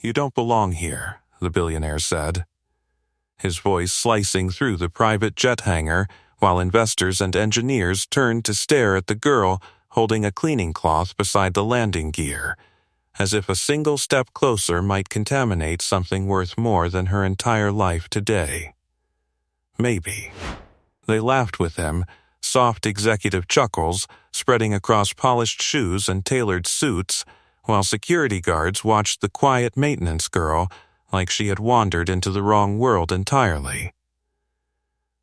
"You don't belong here," the billionaire said, his voice slicing through the private jet hangar while investors and engineers turned to stare at the girl holding a cleaning cloth beside the landing gear, as if a single step closer might contaminate something worth more than her entire life today. Maybe. They laughed with him, soft executive chuckles spreading across polished shoes and tailored suits, while security guards watched the quiet maintenance girl like she had wandered into the wrong world entirely.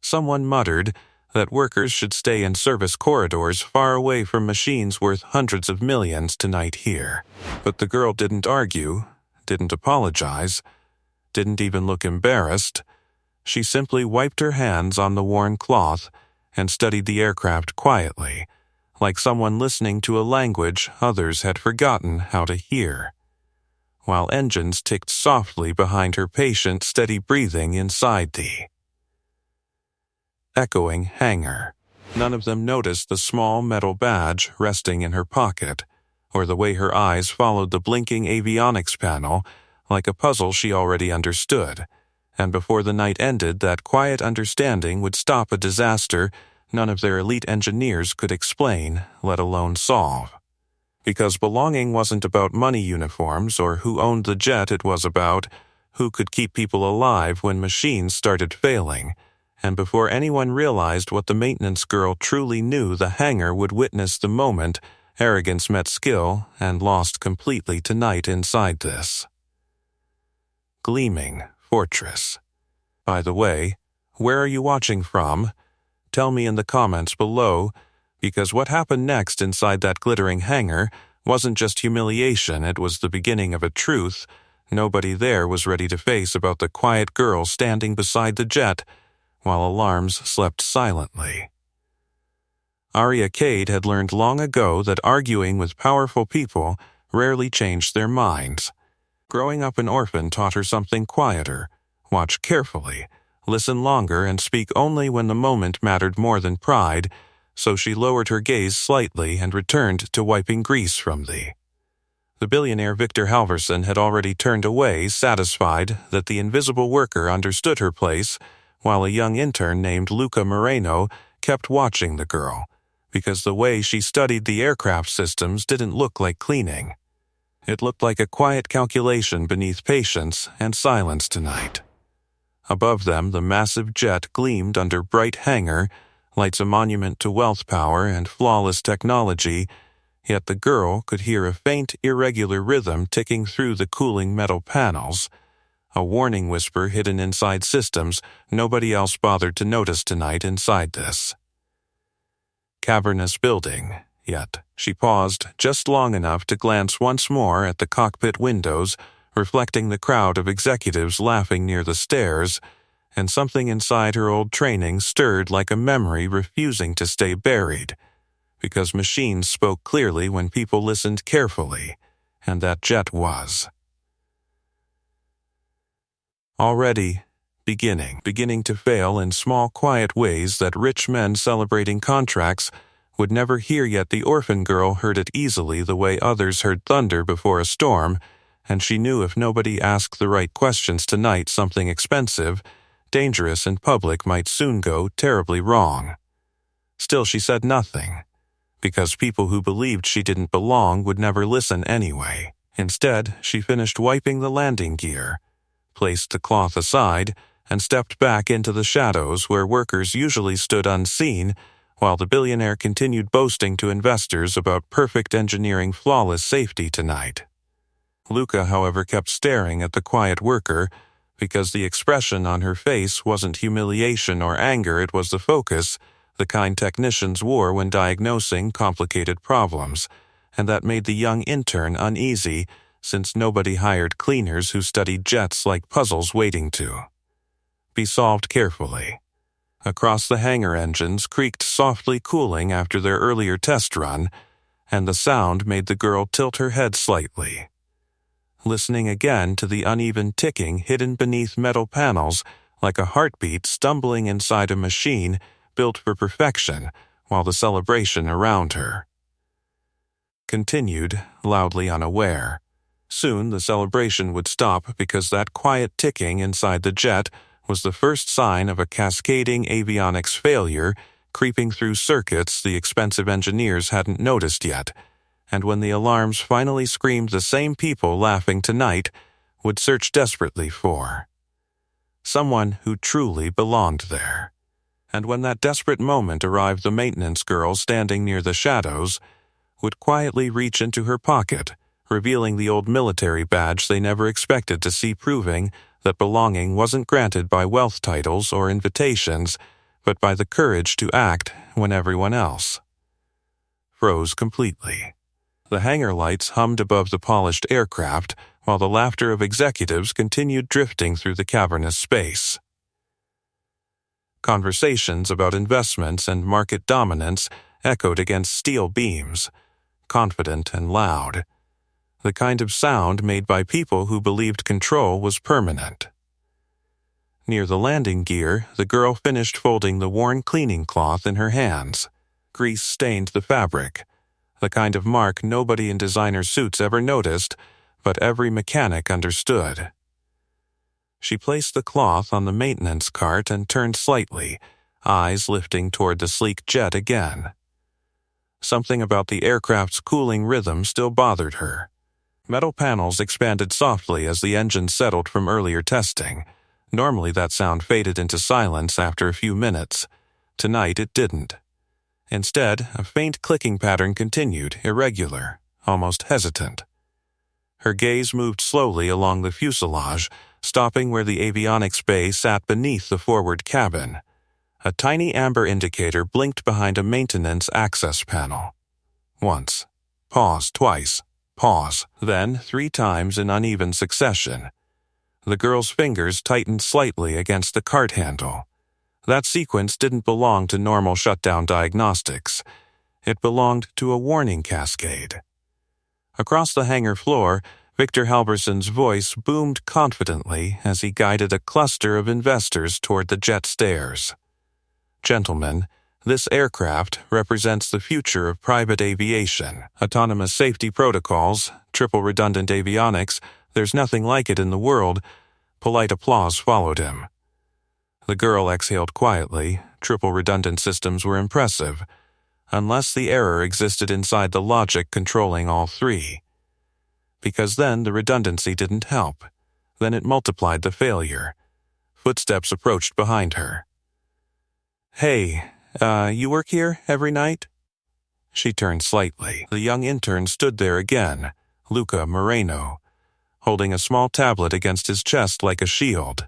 Someone muttered that workers should stay in service corridors far away from machines worth hundreds of millions tonight here. But the girl didn't argue, didn't apologize, didn't even look embarrassed. She simply wiped her hands on the worn cloth and studied the aircraft quietly, like someone listening to a language others had forgotten how to hear, while engines ticked softly behind her patient, steady breathing inside the echoing hangar. None of them noticed the small metal badge resting in her pocket, or the way her eyes followed the blinking avionics panel like a puzzle she already understood, and before the night ended that quiet understanding would stop a disaster none of their elite engineers could explain, let alone solve. Because belonging wasn't about money uniforms or who owned the jet, it was about who could keep people alive when machines started failing. And before anyone realized what the maintenance girl truly knew, the hangar would witness the moment arrogance met skill and lost completely tonight inside this gleaming fortress. By the way, where are you watching from? Tell me in the comments below, because what happened next inside that glittering hangar wasn't just humiliation, it was the beginning of a truth nobody there was ready to face about the quiet girl standing beside the jet while alarms slept silently. Aria Cade had learned long ago that arguing with powerful people rarely changed their minds. Growing up an orphan taught her something quieter: watch carefully, listen longer, and speak only when the moment mattered more than pride, so she lowered her gaze slightly and returned to wiping grease from the billionaire Victor Halverson had already turned away, satisfied that the invisible worker understood her place, while a young intern named Luca Moreno kept watching the girl, because the way she studied the aircraft systems didn't look like cleaning. It looked like a quiet calculation beneath patience and silence tonight. Above them, the massive jet gleamed under bright hangar lights, a monument to wealth, power, and flawless technology, yet the girl could hear a faint, irregular rhythm ticking through the cooling metal panels, a warning whisper hidden inside systems nobody else bothered to notice tonight inside this cavernous building. Yet she paused just long enough to glance once more at the cockpit windows, reflecting the crowd of executives laughing near the stairs, and something inside her old training stirred like a memory refusing to stay buried, because machines spoke clearly when people listened carefully, and that jet was already beginning to fail in small, quiet ways that rich men celebrating contracts would never hear. Yet the orphan girl heard it easily, the way others heard thunder before a storm, and she knew if nobody asked the right questions tonight, something expensive, dangerous, and public might soon go terribly wrong. Still, she said nothing, because people who believed she didn't belong would never listen anyway. Instead, she finished wiping the landing gear, placed the cloth aside, and stepped back into the shadows where workers usually stood unseen, while the billionaire continued boasting to investors about perfect engineering, flawless safety tonight. Luca, however, kept staring at the quiet worker, because the expression on her face wasn't humiliation or anger, it was the focus, the kind technicians wore when diagnosing complicated problems, and that made the young intern uneasy, since nobody hired cleaners who studied jets like puzzles waiting to be solved carefully. Across the hangar, engines creaked softly, cooling after their earlier test run, and the sound made the girl tilt her head slightly, listening again to the uneven ticking hidden beneath metal panels like a heartbeat stumbling inside a machine built for perfection, while the celebration around her continued, loudly unaware. Soon the celebration would stop because that quiet ticking inside the jet was the first sign of a cascading avionics failure creeping through circuits the expensive engineers hadn't noticed yet, and when the alarms finally screamed, the same people laughing tonight would search desperately for someone who truly belonged there. And when that desperate moment arrived, the maintenance girl standing near the shadows would quietly reach into her pocket, revealing the old military badge they never expected to see, proving that belonging wasn't granted by wealth titles or invitations, but by the courage to act when everyone else froze completely. The hangar lights hummed above the polished aircraft, while the laughter of executives continued drifting through the cavernous space. Conversations about investments and market dominance echoed against steel beams, confident and loud, the kind of sound made by people who believed control was permanent. Near the landing gear, the girl finished folding the worn cleaning cloth in her hands. Grease stained the fabric, the kind of mark nobody in designer suits ever noticed, but every mechanic understood. She placed the cloth on the maintenance cart and turned slightly, eyes lifting toward the sleek jet again. Something about the aircraft's cooling rhythm still bothered her. Metal panels expanded softly as the engine settled from earlier testing. Normally that sound faded into silence after a few minutes. Tonight it didn't. Instead, a faint clicking pattern continued, irregular, almost hesitant. Her gaze moved slowly along the fuselage, stopping where the avionics bay sat beneath the forward cabin. A tiny amber indicator blinked behind a maintenance access panel. Once. Pause. Twice. Pause. Then 3 times in uneven succession. The girl's fingers tightened slightly against the cart handle. That sequence didn't belong to normal shutdown diagnostics. It belonged to a warning cascade. Across the hangar floor, Victor Halverson's voice boomed confidently as he guided a cluster of investors toward the jet stairs. Gentlemen, this aircraft represents the future of private aviation. Autonomous safety protocols, triple redundant avionics, there's nothing like it in the world. Polite applause followed him. The girl exhaled quietly. Triple redundant systems were impressive, unless the error existed inside the logic controlling all 3. Because then the redundancy didn't help. Then it multiplied the failure. Footsteps approached behind her. "Hey, you work here every night?" She turned slightly. The young intern stood there again, Luca Moreno, holding a small tablet against his chest like a shield.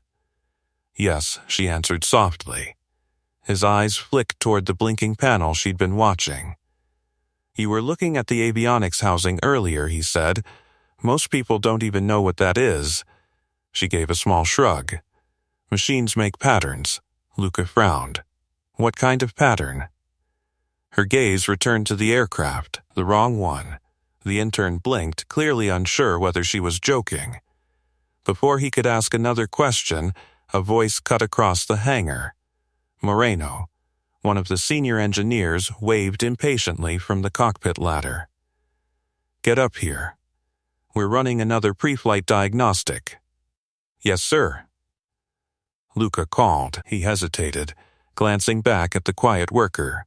"Yes," she answered softly. His eyes flicked toward the blinking panel she'd been watching. "You were looking at the avionics housing earlier," he said. "Most people don't even know what that is." She gave a small shrug. "Machines make patterns." Luca frowned. "What kind of pattern?" Her gaze returned to the aircraft, the wrong one. The intern blinked, clearly unsure whether she was joking. Before he could ask another question, a voice cut across the hangar. Moreno, one of the senior engineers, waved impatiently from the cockpit ladder. "Get up here. We're running another pre-flight diagnostic." "Yes, sir." Luca called. He hesitated, glancing back at the quiet worker.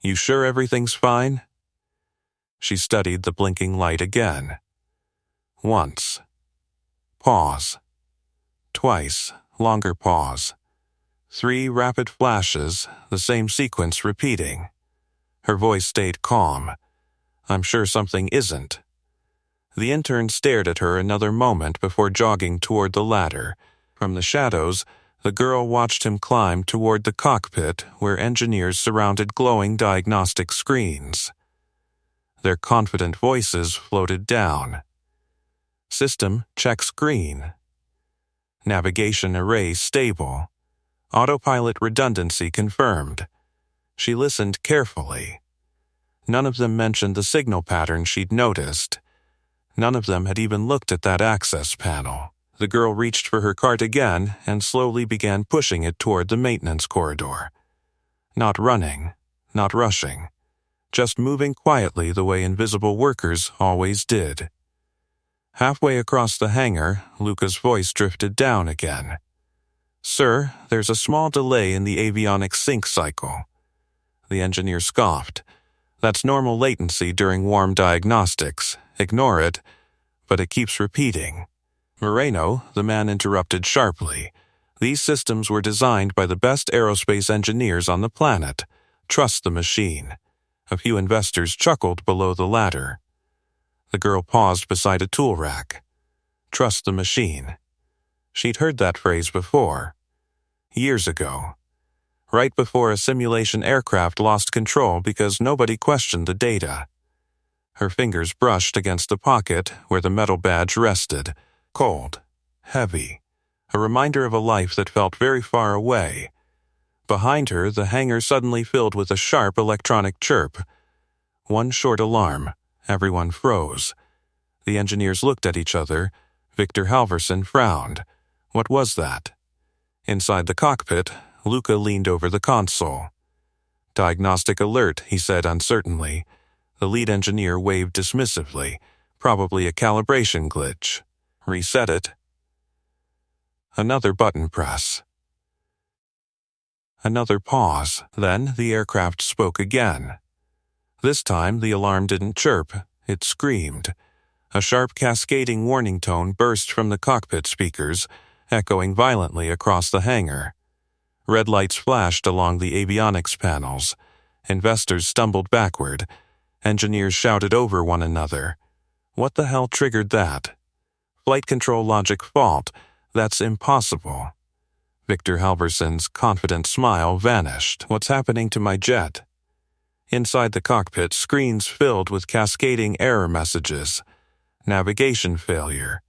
"You sure everything's fine?" She studied the blinking light again. Once. Pause. Twice. Longer pause. 3 rapid flashes, the same sequence repeating. Her voice stayed calm. "I'm sure something isn't." The intern stared at her another moment before jogging toward the ladder. From the shadows, the girl watched him climb toward the cockpit where engineers surrounded glowing diagnostic screens. Their confident voices floated down. "System checks green. Navigation array stable. Autopilot redundancy confirmed." She listened carefully. None of them mentioned the signal pattern she'd noticed. None of them had even looked at that access panel. The girl reached for her cart again and slowly began pushing it toward the maintenance corridor. Not running, not rushing, just moving quietly the way invisible workers always did. Halfway across the hangar, Luca's voice drifted down again. "Sir, there's a small delay in the avionics sync cycle." The engineer scoffed. "That's normal latency during warm diagnostics. Ignore it." But it keeps repeating. "Moreno," the man interrupted sharply. "These systems were designed by the best aerospace engineers on the planet. Trust the machine." A few investors chuckled below the ladder. The girl paused beside a tool rack. Trust the machine. She'd heard that phrase before. Years ago. Right before a simulation aircraft lost control because nobody questioned the data. Her fingers brushed against the pocket where the metal badge rested. Cold. Heavy. A reminder of a life that felt very far away. Behind her, the hangar suddenly filled with a sharp electronic chirp. One short alarm. Everyone froze. The engineers looked at each other. Victor Halverson frowned. What was that? Inside the cockpit, Luca leaned over the console. "Diagnostic alert," he said uncertainly. The lead engineer waved dismissively. "Probably a calibration glitch. Reset it." Another button press. Another pause. Then the aircraft spoke again. This time the alarm didn't chirp, it screamed. A sharp cascading warning tone burst from the cockpit speakers, echoing violently across the hangar. Red lights flashed along the avionics panels. Investors stumbled backward. Engineers shouted over one another. What the hell triggered that? Flight control logic fault. That's impossible. Victor Halverson's confident smile vanished. What's happening to my jet? Inside the cockpit, screens filled with cascading error messages. Navigation failure.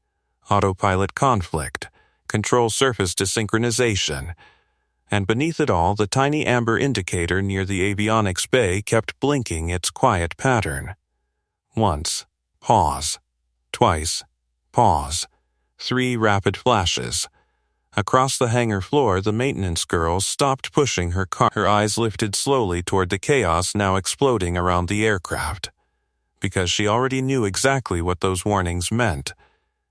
Autopilot conflict. Control surface desynchronization. And beneath it all, the tiny amber indicator near the avionics bay kept blinking its quiet pattern. Once. Pause. Twice. Pause. 3 rapid flashes. Across the hangar floor, the maintenance girl stopped pushing her car. Her eyes lifted slowly toward the chaos now exploding around the aircraft. Because she already knew exactly what those warnings meant.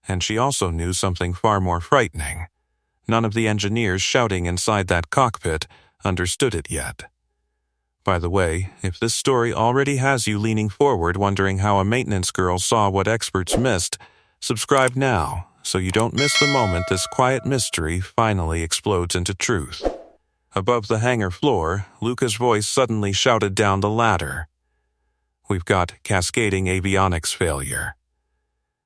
And she also knew something far more frightening. None of the engineers shouting inside that cockpit understood it yet. By the way, if this story already has you leaning forward wondering how a maintenance girl saw what experts missed, subscribe now so you don't miss the moment this quiet mystery finally explodes into truth. Above the hangar floor, Luca's voice suddenly shouted down the ladder. "We've got cascading avionics failure."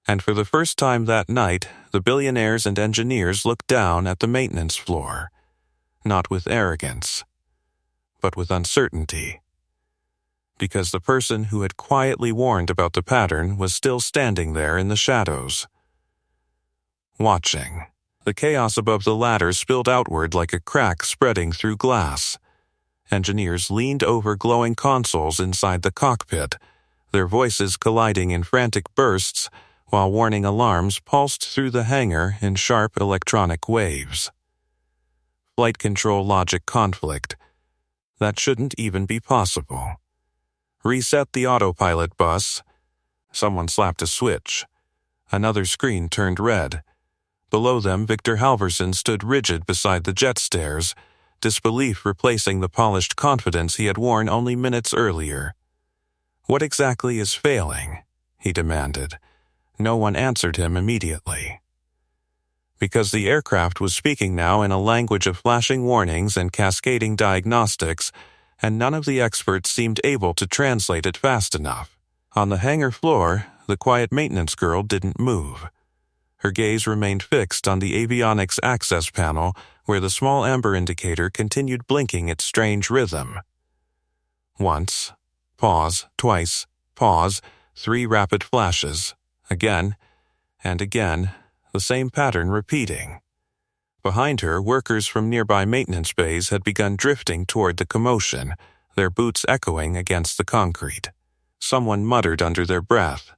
And for the first time that night, the billionaires and engineers looked down at the maintenance floor, not with arrogance, but with uncertainty. Because the person who had quietly warned about the pattern was still standing there in the shadows. Watching. The chaos above the ladder spilled outward like a crack spreading through glass. Engineers leaned over glowing consoles inside the cockpit, their voices colliding in frantic bursts, while warning alarms pulsed through the hangar in sharp electronic waves. Flight control logic conflict. That shouldn't even be possible. Reset the autopilot bus. Someone slapped a switch. Another screen turned red. Below them, Victor Halverson stood rigid beside the jet stairs, disbelief replacing the polished confidence he had worn only minutes earlier. "What exactly is failing?" he demanded. No one answered him immediately. Because the aircraft was speaking now in a language of flashing warnings and cascading diagnostics, and none of the experts seemed able to translate it fast enough. On the hangar floor, the quiet maintenance girl didn't move. Her gaze remained fixed on the avionics access panel where the small amber indicator continued blinking its strange rhythm. Once. Pause. Twice. Pause. 3 rapid flashes. Again, and again, the same pattern repeating. Behind her, workers from nearby maintenance bays had begun drifting toward the commotion, their boots echoing against the concrete. Someone muttered under their breath.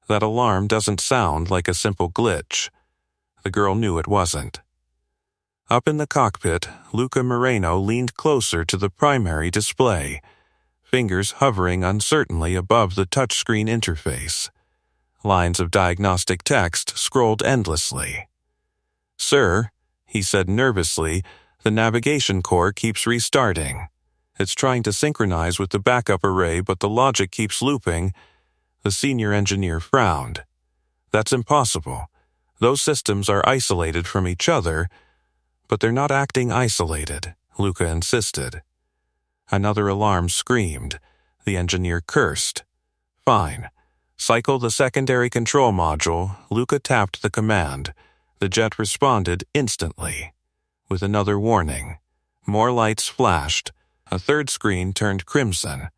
That alarm doesn't sound like a simple glitch. The girl knew it wasn't. Up in the cockpit, Luca Moreno leaned closer to the primary display, fingers hovering uncertainly above the touchscreen interface. Lines of diagnostic text scrolled endlessly. "Sir," he said nervously, "the navigation core keeps restarting. It's trying to synchronize with the backup array, but the logic keeps looping." The senior engineer frowned. "That's impossible. Those systems are isolated from each other." "But they're not acting isolated," Luca insisted. Another alarm screamed. The engineer cursed. "Fine. Cycle the secondary control module." Luca tapped the command. The jet responded instantly. With another warning. More lights flashed. A third screen turned crimson.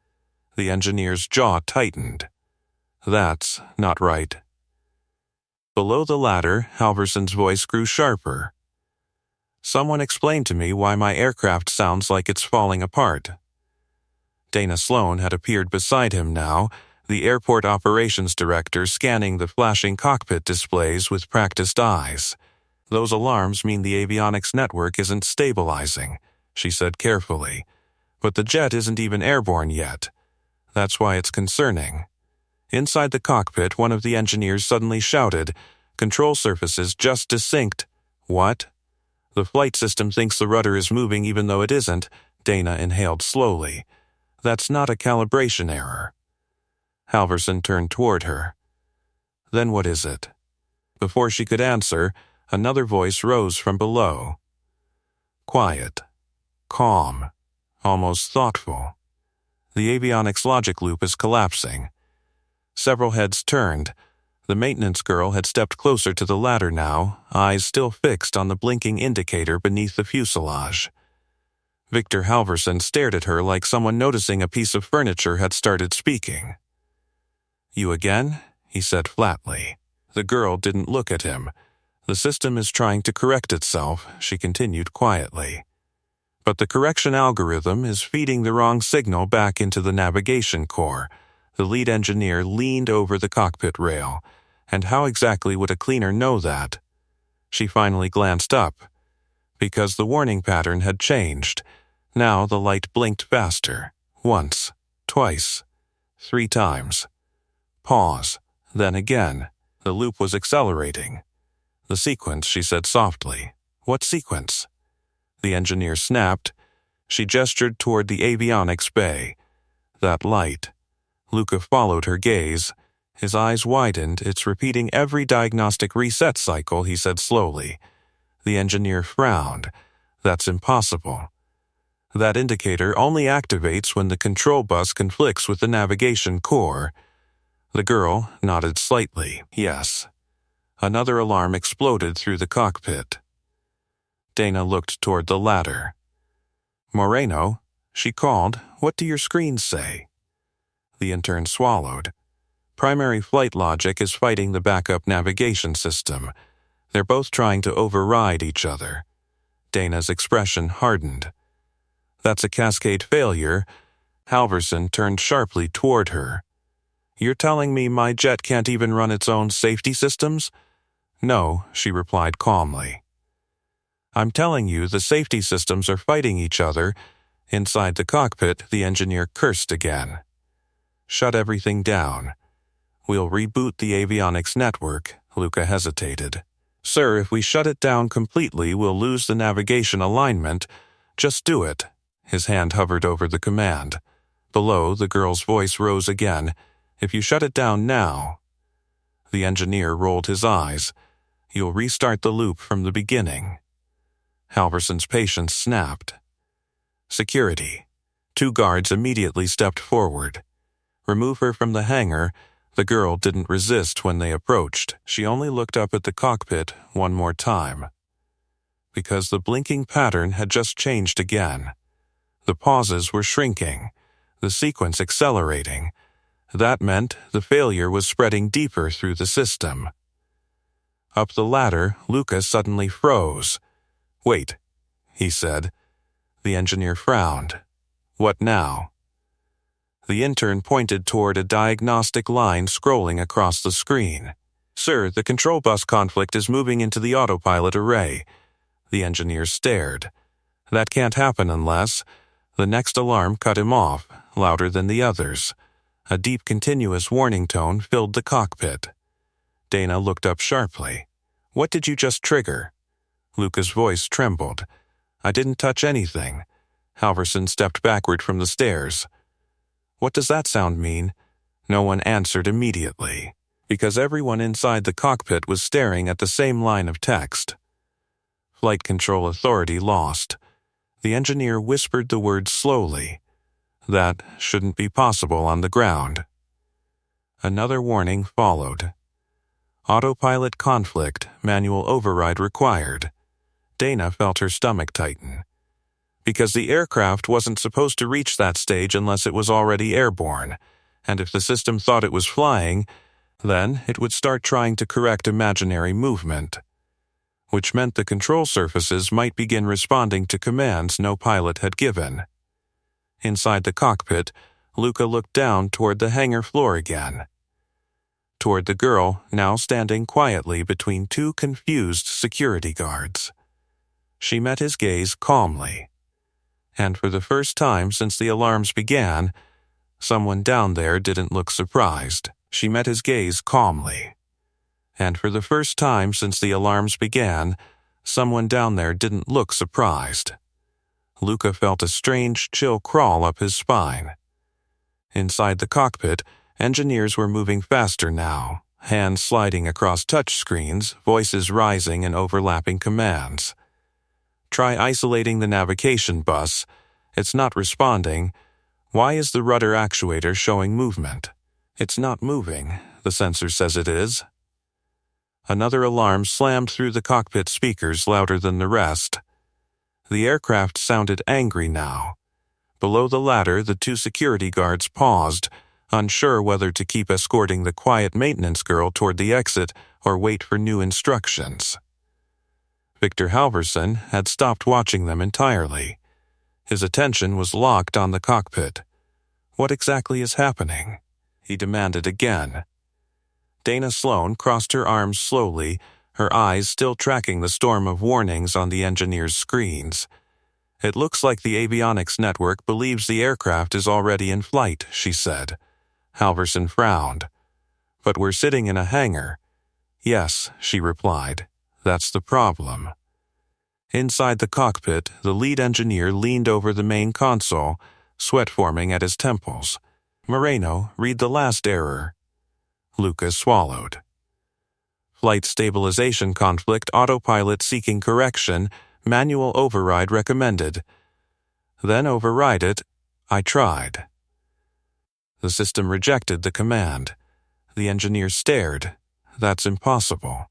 The engineer's jaw tightened. "That's not right." Below the ladder, Halverson's voice grew sharper. "Someone explain to me why my aircraft sounds like it's falling apart." Dana Sloan had appeared beside him now, the airport operations director scanning the flashing cockpit displays with practiced eyes. "Those alarms mean the avionics network isn't stabilizing," she said carefully. "But the jet isn't even airborne yet. That's why it's concerning." Inside the cockpit, one of the engineers suddenly shouted, "Control surfaces just desynced." "What?" "The flight system thinks the rudder is moving even though it isn't." Dana inhaled slowly. "That's not a calibration error." Halverson turned toward her. "Then what is it?" Before she could answer, another voice rose from below. Quiet, calm, almost thoughtful. "The avionics logic loop is collapsing." Several heads turned. The maintenance girl had stepped closer to the ladder now, eyes still fixed on the blinking indicator beneath the fuselage. Victor Halverson stared at her like someone noticing a piece of furniture had started speaking. "You again?" he said flatly. The girl didn't look at him. "The system is trying to correct itself," she continued quietly. "But the correction algorithm is feeding the wrong signal back into the navigation core." The lead engineer leaned over the cockpit rail. And how exactly would a cleaner know that? She finally glanced up. Because the warning pattern had changed. Now the light blinked faster. Once, twice, 3 times. Pause. Then again. The loop was accelerating. "The sequence," she said softly. "What sequence?" The engineer snapped. She gestured toward the avionics bay. "That light." Luca followed her gaze. His eyes widened. "It's repeating every diagnostic reset cycle," he said slowly. The engineer frowned. "That's impossible. That indicator only activates when the control bus conflicts with the navigation core." The girl nodded slightly. "Yes." Another alarm exploded through the cockpit. Dana looked toward the ladder. "Moreno," she called, "what do your screens say?" The intern swallowed. "Primary flight logic is fighting the backup navigation system. They're both trying to override each other." Dana's expression hardened. "That's a cascade failure." Halverson turned sharply toward her. "You're telling me my jet can't even run its own safety systems?" "No," she replied calmly. "I'm telling you the safety systems are fighting each other." Inside the cockpit, the engineer cursed again. "Shut everything down." "We'll reboot the avionics network." Luca hesitated. "Sir, if we shut it down completely, we'll lose the navigation alignment." "Just do it." His hand hovered over the command. Below, the girl's voice rose again. "If you shut it down now." The engineer rolled his eyes. "You'll restart the loop from the beginning." Halverson's patience snapped. "Security." 2 guards immediately stepped forward. "Remove her from the hangar." The girl didn't resist when they approached. She only looked up at the cockpit one more time. Because the blinking pattern had just changed again. The pauses were shrinking, the sequence accelerating. That meant the failure was spreading deeper through the system. Up the ladder, Luca suddenly froze. "Wait," he said. The engineer frowned. "What now?" The intern pointed toward a diagnostic line scrolling across the screen. "Sir, the control bus conflict is moving into the autopilot array." The engineer stared. "That can't happen unless—" The next alarm cut him off, louder than the others. A deep continuous warning tone filled the cockpit. Dana looked up sharply. What did you just trigger? Luca's voice trembled. I didn't touch anything. Halverson stepped backward from the stairs. What does that sound mean? No one answered immediately, because everyone inside the cockpit was staring at the same line of text. Flight Control Authority lost. The engineer whispered the words slowly. That shouldn't be possible on the ground. Another warning followed. Autopilot conflict, manual override required. Dana felt her stomach tighten. Because the aircraft wasn't supposed to reach that stage unless it was already airborne, and if the system thought it was flying, then it would start trying to correct imaginary movement, which meant the control surfaces might begin responding to commands no pilot had given. Inside the cockpit, Luca looked down toward the hangar floor again. Toward the girl, now standing quietly between two confused security guards. She met his gaze calmly. And for the first time since the alarms began, someone down there didn't look surprised. She met his gaze calmly. And for the first time since the alarms began, someone down there didn't look surprised. Luca felt a strange chill crawl up his spine. Inside the cockpit, engineers were moving faster now, hands sliding across touchscreens, voices rising in overlapping commands. Try isolating the navigation bus. It's not responding. Why is the rudder actuator showing movement? It's not moving. The sensor says it is. Another alarm slammed through the cockpit speakers louder than the rest. The aircraft sounded angry now. Below the ladder, the two security guards paused, unsure whether to keep escorting the quiet maintenance girl toward the exit or wait for new instructions. Victor Halverson had stopped watching them entirely. His attention was locked on the cockpit. What exactly is happening? He demanded again. Dana Sloan crossed her arms slowly, her eyes still tracking the storm of warnings on the engineer's screens. It looks like the avionics network believes the aircraft is already in flight, she said. Halverson frowned. But we're sitting in a hangar. Yes, she replied. That's the problem. Inside the cockpit, the lead engineer leaned over the main console, sweat forming at his temples. Moreno, read the last error. Luca swallowed. Flight stabilization conflict, autopilot seeking correction, manual override recommended. Then override it. I tried. The system rejected the command. The engineer stared. That's impossible.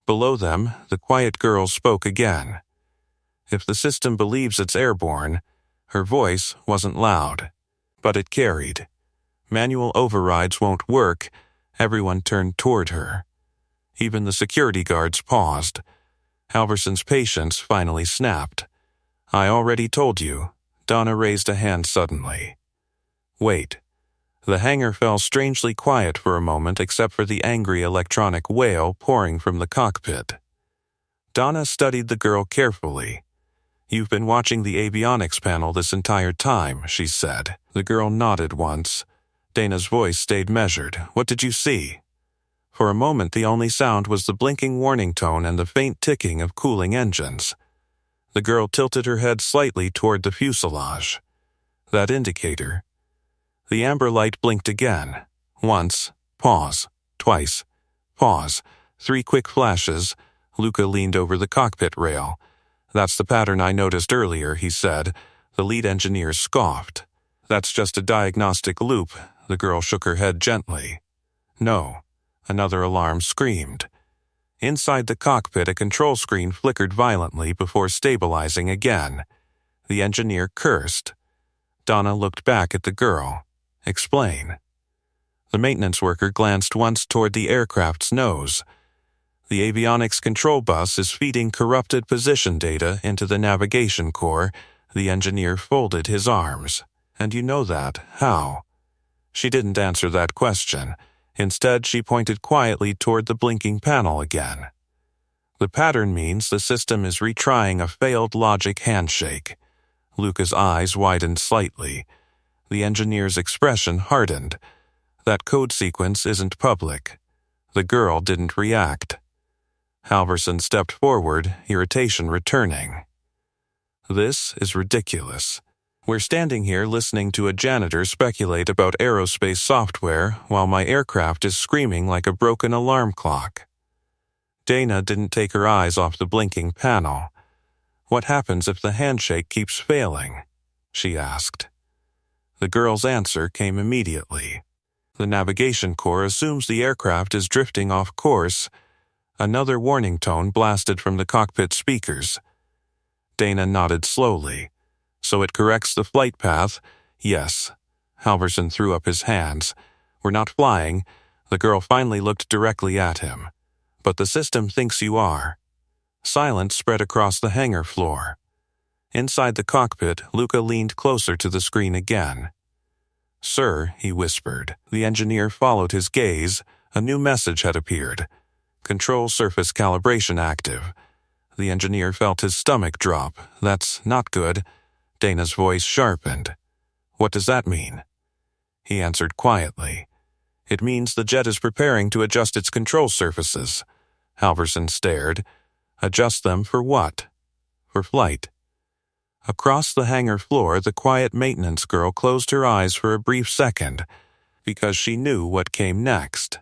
Below them, the quiet girl spoke again. If the system believes it's airborne, her voice wasn't loud, but it carried. Manual overrides won't work. Everyone turned toward her. Even the security guards paused. Halverson's patience finally snapped. I already told you. Donna raised a hand suddenly. Wait. The hangar fell strangely quiet for a moment except for the angry electronic wail pouring from the cockpit. Donna studied the girl carefully. You've been watching the avionics panel this entire time, she said. The girl nodded once. Dana's voice stayed measured. What did you see? For a moment the only sound was the blinking warning tone and the faint ticking of cooling engines. The girl tilted her head slightly toward the fuselage. That indicator. The amber light blinked again. Once, pause, twice, pause, 3 quick flashes. Luca leaned over the cockpit rail. That's the pattern I noticed earlier, he said. The lead engineer scoffed. That's just a diagnostic loop. The girl shook her head gently. No. Another alarm screamed. Inside the cockpit, a control screen flickered violently before stabilizing again. The engineer cursed. Donna looked back at the girl. Explain. The maintenance worker glanced once toward the aircraft's nose. The avionics control bus is feeding corrupted position data into the navigation core. The engineer folded his arms. And you know that. How? She didn't answer that question. Instead, she pointed quietly toward the blinking panel again. The pattern means the system is retrying a failed logic handshake. Luca's eyes widened slightly. The engineer's expression hardened. That code sequence isn't public. The girl didn't react. Halverson stepped forward, irritation returning. This is ridiculous. We're standing here listening to a janitor speculate about aerospace software while my aircraft is screaming like a broken alarm clock. Dana didn't take her eyes off the blinking panel. What happens if the handshake keeps failing? She asked. The girl's answer came immediately. The navigation core assumes the aircraft is drifting off course. Another warning tone blasted from the cockpit speakers. Dana nodded slowly. So it corrects the flight path? Yes. Halverson threw up his hands. We're not flying. The girl finally looked directly at him. But the system thinks you are. Silence spread across the hangar floor. Inside the cockpit, Luca leaned closer to the screen again. Sir, he whispered. The engineer followed his gaze. A new message had appeared. Control surface calibration active. The engineer felt his stomach drop. That's not good. Dana's voice sharpened. What does that mean? He answered quietly. It means the jet is preparing to adjust its control surfaces. Halverson stared. Adjust them for what? For flight. Across the hangar floor, the quiet maintenance girl closed her eyes for a brief second, because she knew what came next.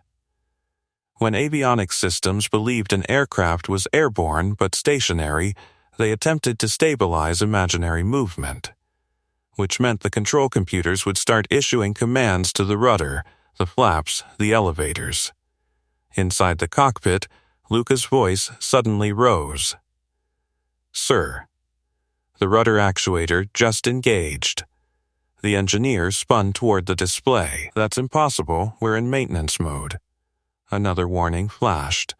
When avionics systems believed an aircraft was airborne but stationary, they attempted to stabilize imaginary movement, which meant the control computers would start issuing commands to the rudder, the flaps, the elevators. Inside the cockpit, Luca's voice suddenly rose. Sir. The rudder actuator just engaged. The engineer spun toward the display. That's impossible, we're in maintenance mode. Another warning flashed.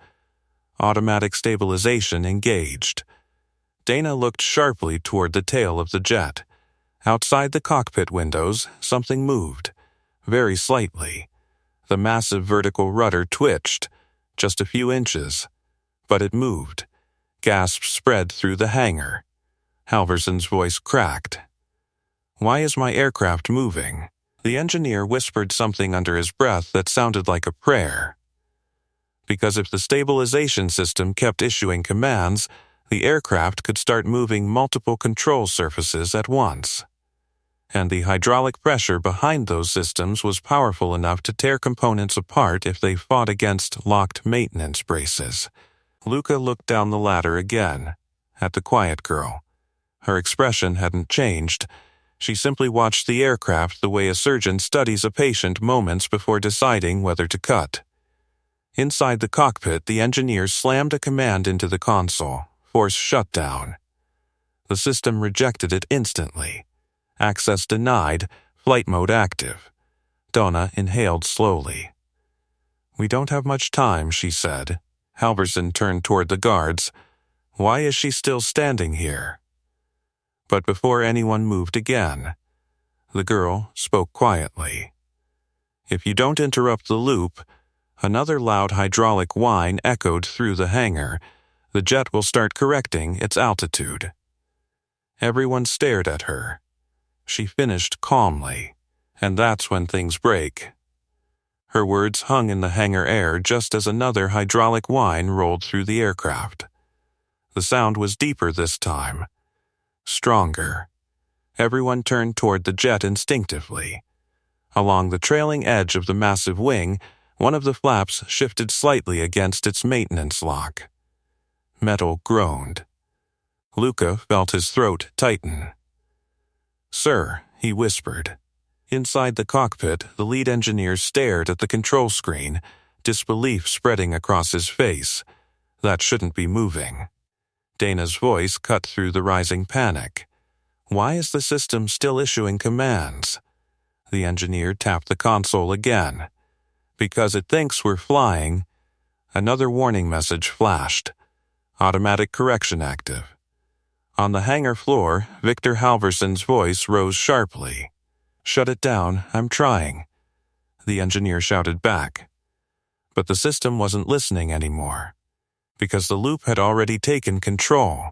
Automatic stabilization engaged. Dana looked sharply toward the tail of the jet. Outside the cockpit windows, something moved, very slightly. The massive vertical rudder twitched, just a few inches, but it moved. Gasps spread through the hangar. Halverson's voice cracked. Why is my aircraft moving? The engineer whispered something under his breath that sounded like a prayer. Because if the stabilization system kept issuing commands, the aircraft could start moving multiple control surfaces at once. And the hydraulic pressure behind those systems was powerful enough to tear components apart if they fought against locked maintenance braces. Luca looked down the ladder again, at the quiet girl. Her expression hadn't changed. She simply watched the aircraft the way a surgeon studies a patient moments before deciding whether to cut. Inside the cockpit, the engineer slammed a command into the console. Force shutdown. The system rejected it instantly. Access denied, flight mode active. Donna inhaled slowly. We don't have much time, she said. Halverson turned toward the guards. Why is she still standing here? But before anyone moved again, the girl spoke quietly. If you don't interrupt the loop, another loud hydraulic whine echoed through the hangar. The jet will start correcting its altitude. Everyone stared at her. She finished calmly, and that's when things break. Her words hung in the hangar air just as another hydraulic whine rolled through the aircraft. The sound was deeper this time, stronger. Everyone turned toward the jet instinctively. Along the trailing edge of the massive wing, one of the flaps shifted slightly against its maintenance lock. Metal groaned. Luca felt his throat tighten. Sir, he whispered. Inside the cockpit, the lead engineer stared at the control screen, disbelief spreading across his face. That shouldn't be moving. Dana's voice cut through the rising panic. Why is the system still issuing commands? The engineer tapped the console again. Because it thinks we're flying. Another warning message flashed. Automatic correction active. On the hangar floor, Victor Halverson's voice rose sharply. Shut it down, I'm trying. The engineer shouted back. But the system wasn't listening anymore, because the loop had already taken control.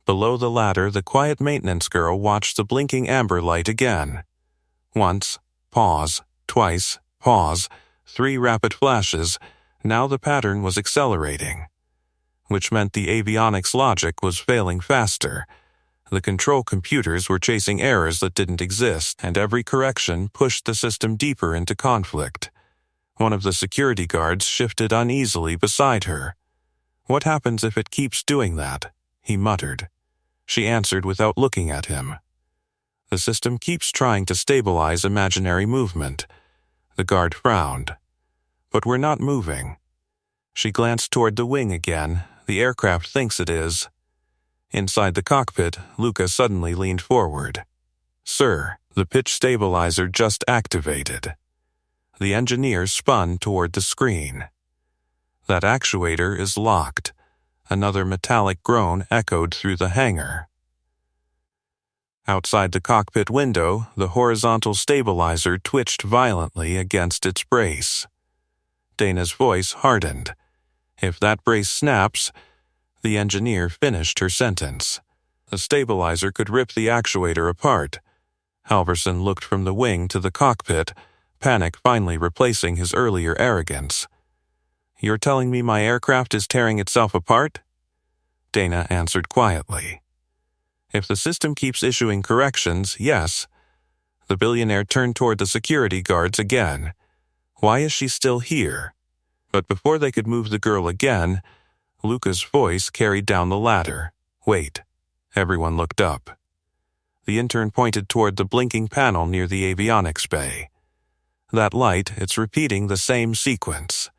Below the ladder, the quiet maintenance girl watched the blinking amber light again. Once, pause, twice, pause, 3 rapid flashes, Now the pattern was accelerating, which meant the avionics logic was failing faster. The control computers were chasing errors that didn't exist, and every correction pushed the system deeper into conflict. One of the security guards shifted uneasily beside her. "What happens if it keeps doing that?" he muttered. She answered without looking at him. "The system keeps trying to stabilize imaginary movement." The guard frowned. "But we're not moving." She glanced toward the wing again. "The aircraft thinks it is." Inside the cockpit, Luca suddenly leaned forward. "Sir, the pitch stabilizer just activated." The engineer spun toward the screen. "That actuator is locked." Another metallic groan echoed through the hangar. Outside the cockpit window, the horizontal stabilizer twitched violently against its brace. Dana's voice hardened. "If that brace snaps..." The engineer finished her sentence. "The stabilizer could rip the actuator apart." Halverson looked from the wing to the cockpit, panic finally replacing his earlier arrogance. "You're telling me my aircraft is tearing itself apart?" Dana answered quietly. "If the system keeps issuing corrections, yes." The billionaire turned toward the security guards again. "Why is she still here?" But before they could move the girl again, Luca's voice carried down the ladder. "Wait." Everyone looked up. The intern pointed toward the blinking panel near the avionics bay. "That light, it's repeating the same sequence."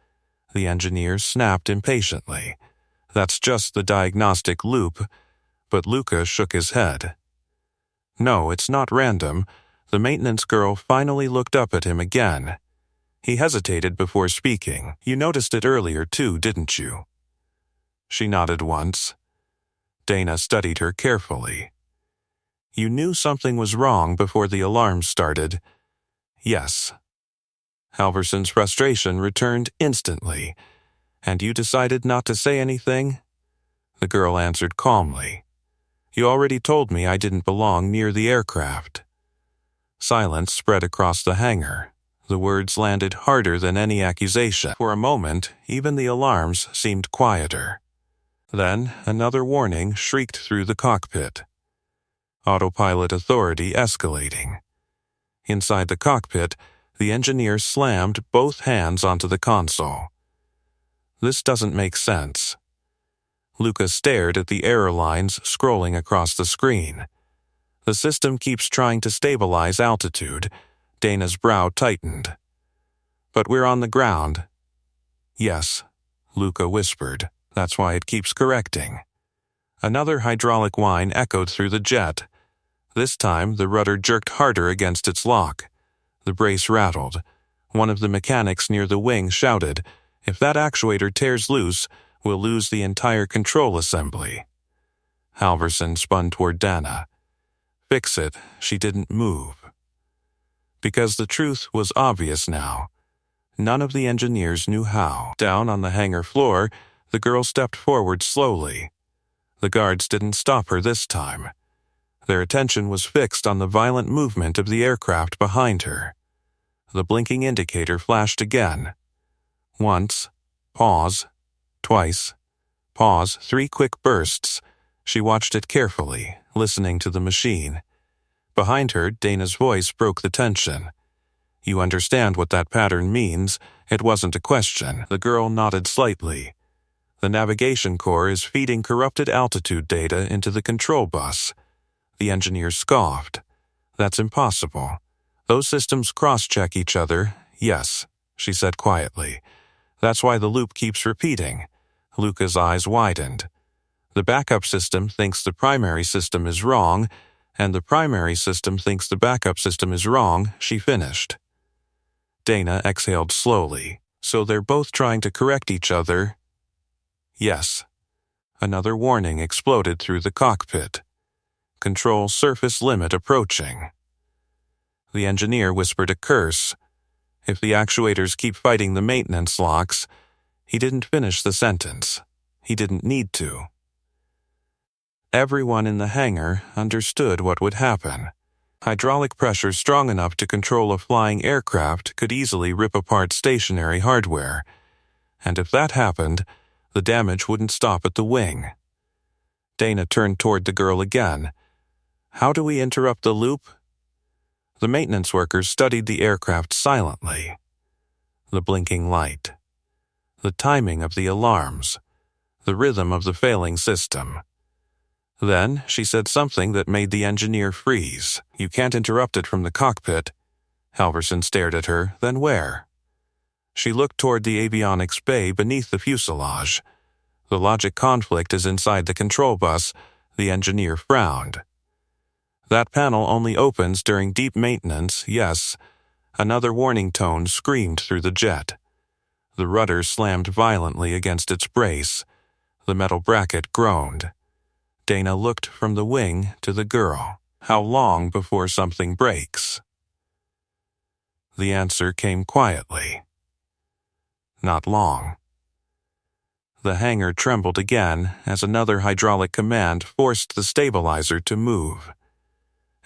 The engineer snapped impatiently. "That's just the diagnostic loop." But Luca shook his head. "No, it's not random." The maintenance girl finally looked up at him again. He hesitated before speaking. "You noticed it earlier too, didn't you?" She nodded once. Dana studied her carefully. "You knew something was wrong before the alarm started?" "Yes." Halverson's frustration returned instantly. "And you decided not to say anything?" The girl answered calmly. "You already told me I didn't belong near the aircraft." Silence spread across the hangar. The words landed harder than any accusation. For a moment, even the alarms seemed quieter. Then, another warning shrieked through the cockpit. Autopilot authority escalating. Inside the cockpit, the engineer slammed both hands onto the console. "This doesn't make sense." Luca stared at the error lines scrolling across the screen. "The system keeps trying to stabilize altitude." Dana's brow tightened. "But we're on the ground." "Yes," Luca whispered. "That's why it keeps correcting." Another hydraulic whine echoed through the jet. This time, the rudder jerked harder against its lock. The brace rattled. One of the mechanics near the wing shouted, "If that actuator tears loose, we'll lose the entire control assembly." Halverson spun toward Dana. "Fix it." She didn't move. Because the truth was obvious now. None of the engineers knew how. Down on the hangar floor, the girl stepped forward slowly. The guards didn't stop her this time. Their attention was fixed on the violent movement of the aircraft behind her. The blinking indicator flashed again. Once. Pause. Twice. Pause. 3 quick bursts. She watched it carefully, listening to the machine. Behind her, Dana's voice broke the tension. "You understand what that pattern means?" It wasn't a question. The girl nodded slightly. "The navigation core is feeding corrupted altitude data into the control bus." The engineer scoffed. "That's impossible. Those systems cross-check each other." "Yes," she said quietly. "That's why the loop keeps repeating." Luca's eyes widened. "The backup system thinks the primary system is wrong, and the primary system thinks the backup system is wrong," she finished. Dana exhaled slowly. "So they're both trying to correct each other?" "Yes." Another warning exploded through the cockpit. "Control surface limit approaching." The engineer whispered a curse. "If the actuators keep fighting the maintenance locks..." He didn't finish the sentence. He didn't need to. Everyone in the hangar understood what would happen. Hydraulic pressure strong enough to control a flying aircraft could easily rip apart stationary hardware. And if that happened, the damage wouldn't stop at the wing. Dana turned toward the girl again. How do we interrupt the loop? The maintenance workers studied the aircraft silently. The blinking light, the timing of the alarms, the rhythm of the failing system. Then she said something that made the engineer freeze. You can't interrupt it from the cockpit. Halverson stared at her, then where? She looked toward the avionics bay beneath the fuselage. The logic conflict is inside the control bus. The engineer frowned. That panel only opens during deep maintenance, yes. Another warning tone screamed through the jet. The rudder slammed violently against its brace. The metal bracket groaned. Dana looked from the wing to the girl. How long before something breaks? The answer came quietly. Not long. The hangar trembled again as another hydraulic command forced the stabilizer to move.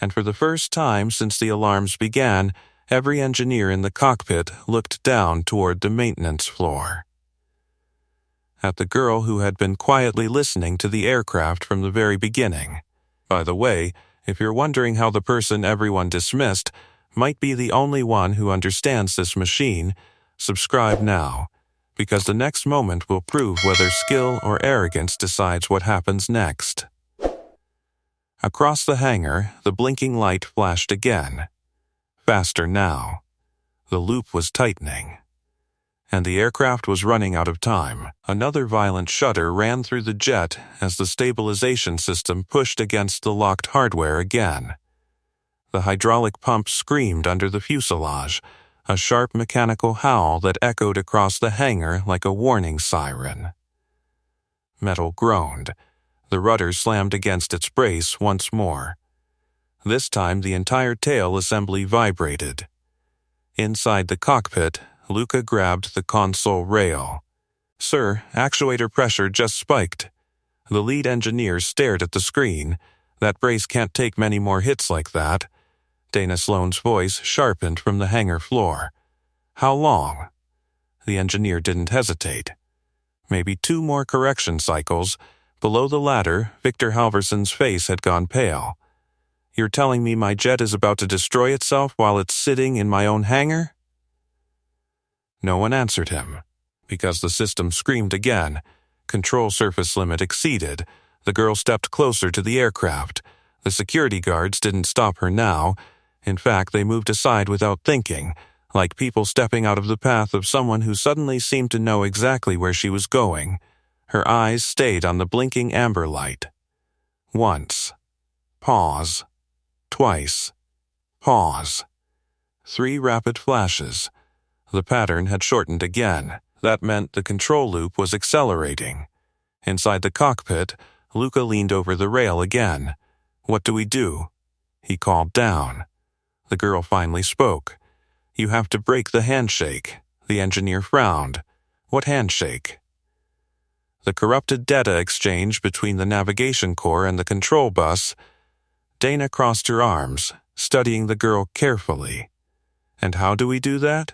And for the first time since the alarms began, every engineer in the cockpit looked down toward the maintenance floor. At the girl who had been quietly listening to the aircraft from the very beginning. By the way, if you're wondering how the person everyone dismissed might be the only one who understands this machine, subscribe now, because the next moment will prove whether skill or arrogance decides what happens next. Across the hangar, the blinking light flashed again. Faster now. The loop was tightening. And the aircraft was running out of time. Another violent shudder ran through the jet as the stabilization system pushed against the locked hardware again. The hydraulic pump screamed under the fuselage, a sharp mechanical howl that echoed across the hangar like a warning siren. Metal groaned. The rudder slammed against its brace once more. This time the entire tail assembly vibrated. Inside the cockpit, Luca grabbed the console rail. Sir, actuator pressure just spiked. The lead engineer stared at the screen. That brace can't take many more hits like that. Dana Sloan's voice sharpened from the hangar floor. How long? The engineer didn't hesitate. Maybe 2 more correction cycles. Below the ladder, Victor Halverson's face had gone pale. You're telling me my jet is about to destroy itself while it's sitting in my own hangar? No one answered him, because the system screamed again. Control surface limit exceeded. The girl stepped closer to the aircraft. The security guards didn't stop her now. In fact, they moved aside without thinking, like people stepping out of the path of someone who suddenly seemed to know exactly where she was going. Her eyes stayed on the blinking amber light. Once. Pause. Twice. Pause. 3 rapid flashes. The pattern had shortened again. That meant the control loop was accelerating. Inside the cockpit, Luca leaned over the rail again. What do we do? He called down. The girl finally spoke. You have to break the handshake. The engineer frowned. What handshake? The corrupted data exchange between the navigation core and the control bus. Dana crossed her arms, studying the girl carefully. And how do we do that?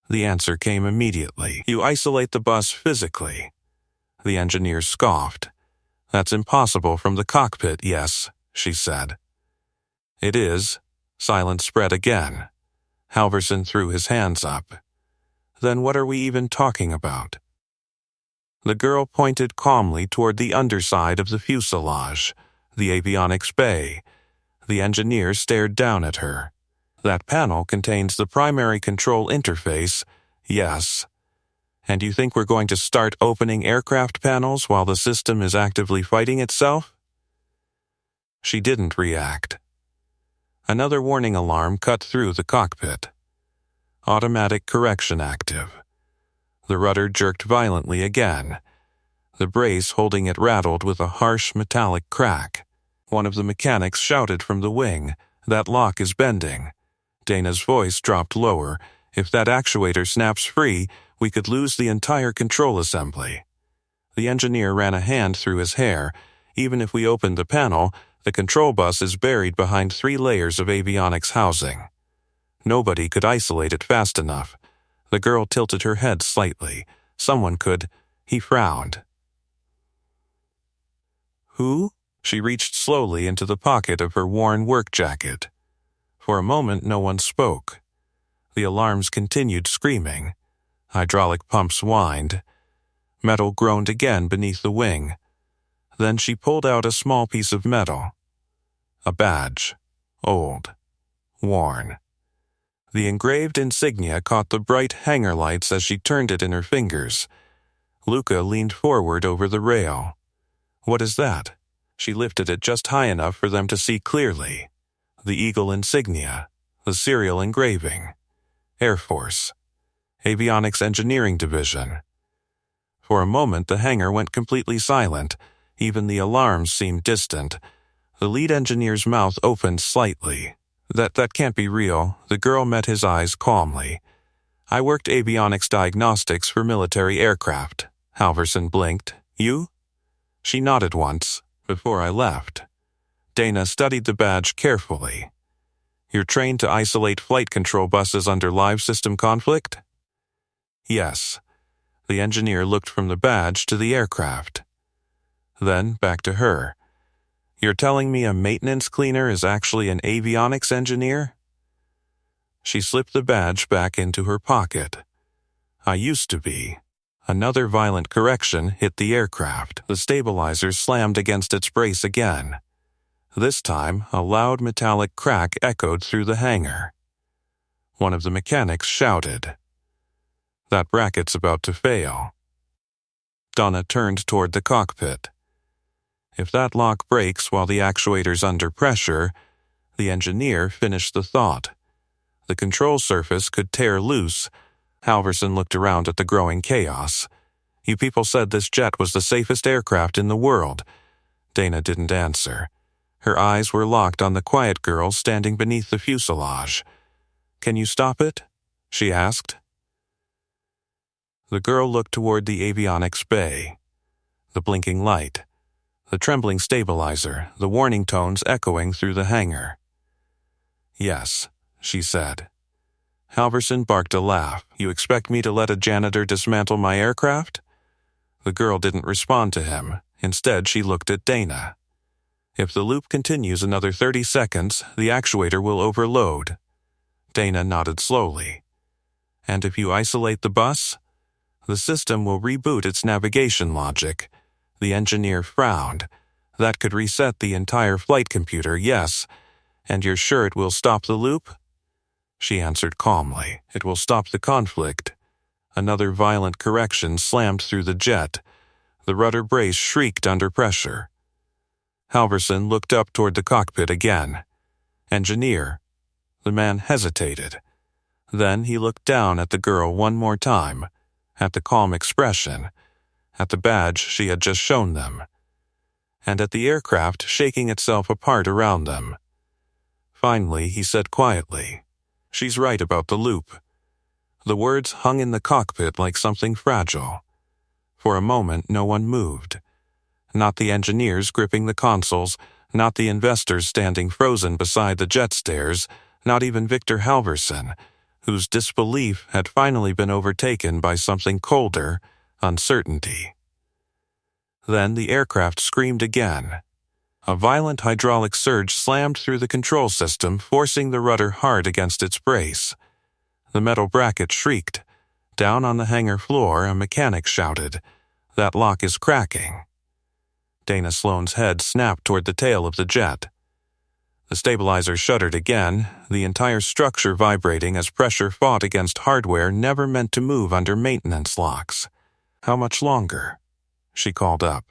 The answer came immediately. You isolate the bus physically. The engineer scoffed. That's impossible from the cockpit, yes, she said. It is. Silence spread again. Halverson threw his hands up. Then what are we even talking about? The girl pointed calmly toward the underside of the fuselage, the avionics bay. The engineer stared down at her. That panel contains the primary control interface, yes. And you think we're going to start opening aircraft panels while the system is actively fighting itself? She didn't react. Another warning alarm cut through the cockpit. Automatic correction active. The rudder jerked violently again. The brace holding it rattled with a harsh metallic crack. One of the mechanics shouted from the wing, "That lock is bending." Dana's voice dropped lower. If that actuator snaps free, we could lose the entire control assembly. The engineer ran a hand through his hair. Even if we opened the panel, the control bus is buried behind 3 layers of avionics housing. Nobody could isolate it fast enough. The girl tilted her head slightly. Someone could. He frowned. Who? She reached slowly into the pocket of her worn work jacket. For a moment no one spoke. The alarms continued screaming. Hydraulic pumps whined. Metal groaned again beneath the wing. Then she pulled out a small piece of metal. A badge. Old. Worn. The engraved insignia caught the bright hangar lights as she turned it in her fingers. Luca leaned forward over the rail. What is that? She lifted it just high enough for them to see clearly. The eagle insignia. The serial engraving. Air Force. Avionics Engineering Division. For a moment the hangar went completely silent. Even the alarms seemed distant. The lead engineer's mouth opened slightly. That can't be real. The girl met his eyes calmly. I worked avionics diagnostics for military aircraft. Halverson blinked. You? She nodded once, before I left. Dana studied the badge carefully. You're trained to isolate flight control buses under live system conflict? Yes. The engineer looked from the badge to the aircraft. Then back to her. You're telling me a maintenance cleaner is actually an avionics engineer? She slipped the badge back into her pocket. I used to be. Another violent correction hit the aircraft. The stabilizer slammed against its brace again. This time, a loud metallic crack echoed through the hangar. One of the mechanics shouted. That bracket's about to fail. Donna turned toward the cockpit. If that lock breaks while the actuator's under pressure, the engineer finished the thought. The control surface could tear loose. Halverson looked around at the growing chaos. You people said this jet was the safest aircraft in the world. Dana didn't answer. Her eyes were locked on the quiet girl standing beneath the fuselage. Can you stop it? She asked. The girl looked toward the avionics bay. The blinking light. The trembling stabilizer, the warning tones echoing through the hangar. Yes, she said. Halverson barked a laugh. You expect me to let a janitor dismantle my aircraft? The girl didn't respond to him. Instead, she looked at Dana. If the loop continues another 30 seconds, the actuator will overload. Dana nodded slowly. And if you isolate the bus? The system will reboot its navigation logic. The engineer frowned. That could reset the entire flight computer, yes. And you're sure it will stop the loop? She answered calmly. It will stop the conflict. Another violent correction slammed through the jet. The rudder brace shrieked under pressure. Halverson looked up toward the cockpit again. Engineer. The man hesitated. Then he looked down at the girl one more time, at the calm expression, at the badge she had just shown them, and at the aircraft shaking itself apart around them. Finally, he said quietly, She's right about the loop. The words hung in the cockpit like something fragile. For a moment, no one moved. Not the engineers gripping the consoles, not the investors standing frozen beside the jet stairs, not even Victor Halverson, whose disbelief had finally been overtaken by something colder, uncertainty. Then the aircraft screamed again. A violent hydraulic surge slammed through the control system, forcing the rudder hard against its brace. The metal bracket shrieked. Down on the hangar floor, a mechanic shouted, That lock is cracking. Dana Sloane's head snapped toward the tail of the jet. The stabilizer shuddered again, the entire structure vibrating as pressure fought against hardware never meant to move under maintenance locks. How much longer? She called up.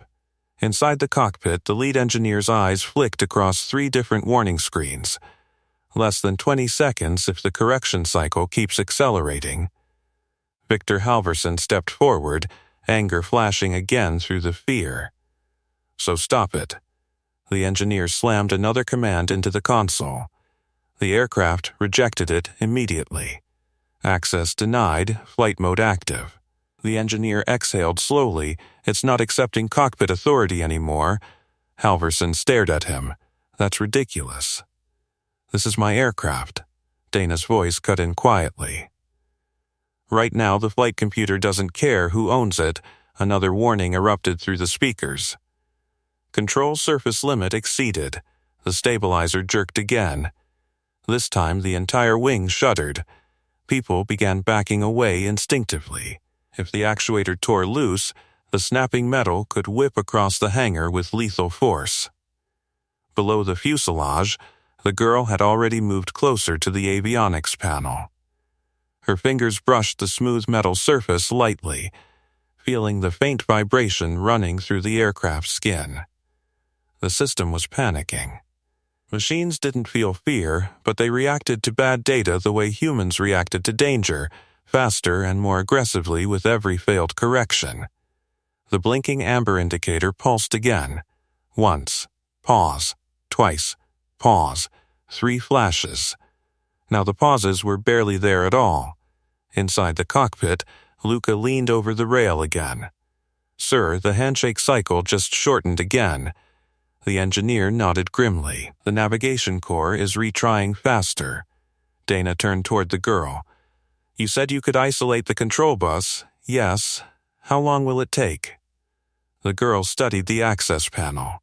Inside the cockpit, the lead engineer's eyes flicked across 3 different warning screens. Less than 20 seconds if the correction cycle keeps accelerating. Victor Halverson stepped forward, anger flashing again through the fear. So stop it. The engineer slammed another command into the console. The aircraft rejected it immediately. Access denied, flight mode active. The engineer exhaled slowly. It's not accepting cockpit authority anymore. Halverson stared at him. That's ridiculous. This is my aircraft. Dana's voice cut in quietly. Right now, the flight computer doesn't care who owns it, another warning erupted through the speakers. Control surface limit exceeded. The stabilizer jerked again. This time, the entire wing shuddered. People began backing away instinctively. If the actuator tore loose, the snapping metal could whip across the hangar with lethal force. Below the fuselage, the girl had already moved closer to the avionics panel. Her fingers brushed the smooth metal surface lightly, feeling the faint vibration running through the aircraft's skin. The system was panicking. Machines didn't feel fear, but they reacted to bad data the way humans reacted to danger, faster and more aggressively with every failed correction. The blinking amber indicator pulsed again. Once. Pause. Twice. Pause. 3 flashes. Now the pauses were barely there at all. Inside the cockpit, Luca leaned over the rail again. "Sir, the handshake cycle just shortened again." The engineer nodded grimly. "The navigation core is retrying faster." Dana turned toward the girl. "You said you could isolate the control bus." "Yes. How long will it take?" The girl studied the access panel.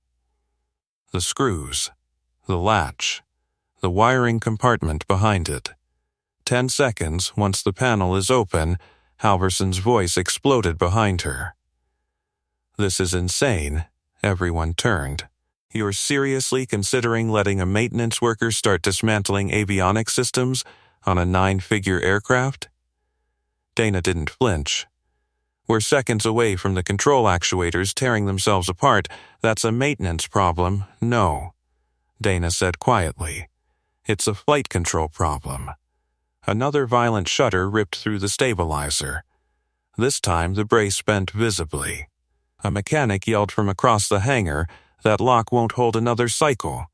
The screws. The latch. The wiring compartment behind it. 10 seconds, once the panel is open, Halverson's voice exploded behind her. "This is insane." Everyone turned. "You're seriously considering letting a maintenance worker start dismantling avionics systems on a 9-figure aircraft?" Dana didn't flinch. "We're seconds away from the control actuators tearing themselves apart. That's a maintenance problem." "No," Dana said quietly. "It's a flight control problem." Another violent shudder ripped through the stabilizer. This time the brace bent visibly. A mechanic yelled from across the hangar, "That lock won't hold another cycle."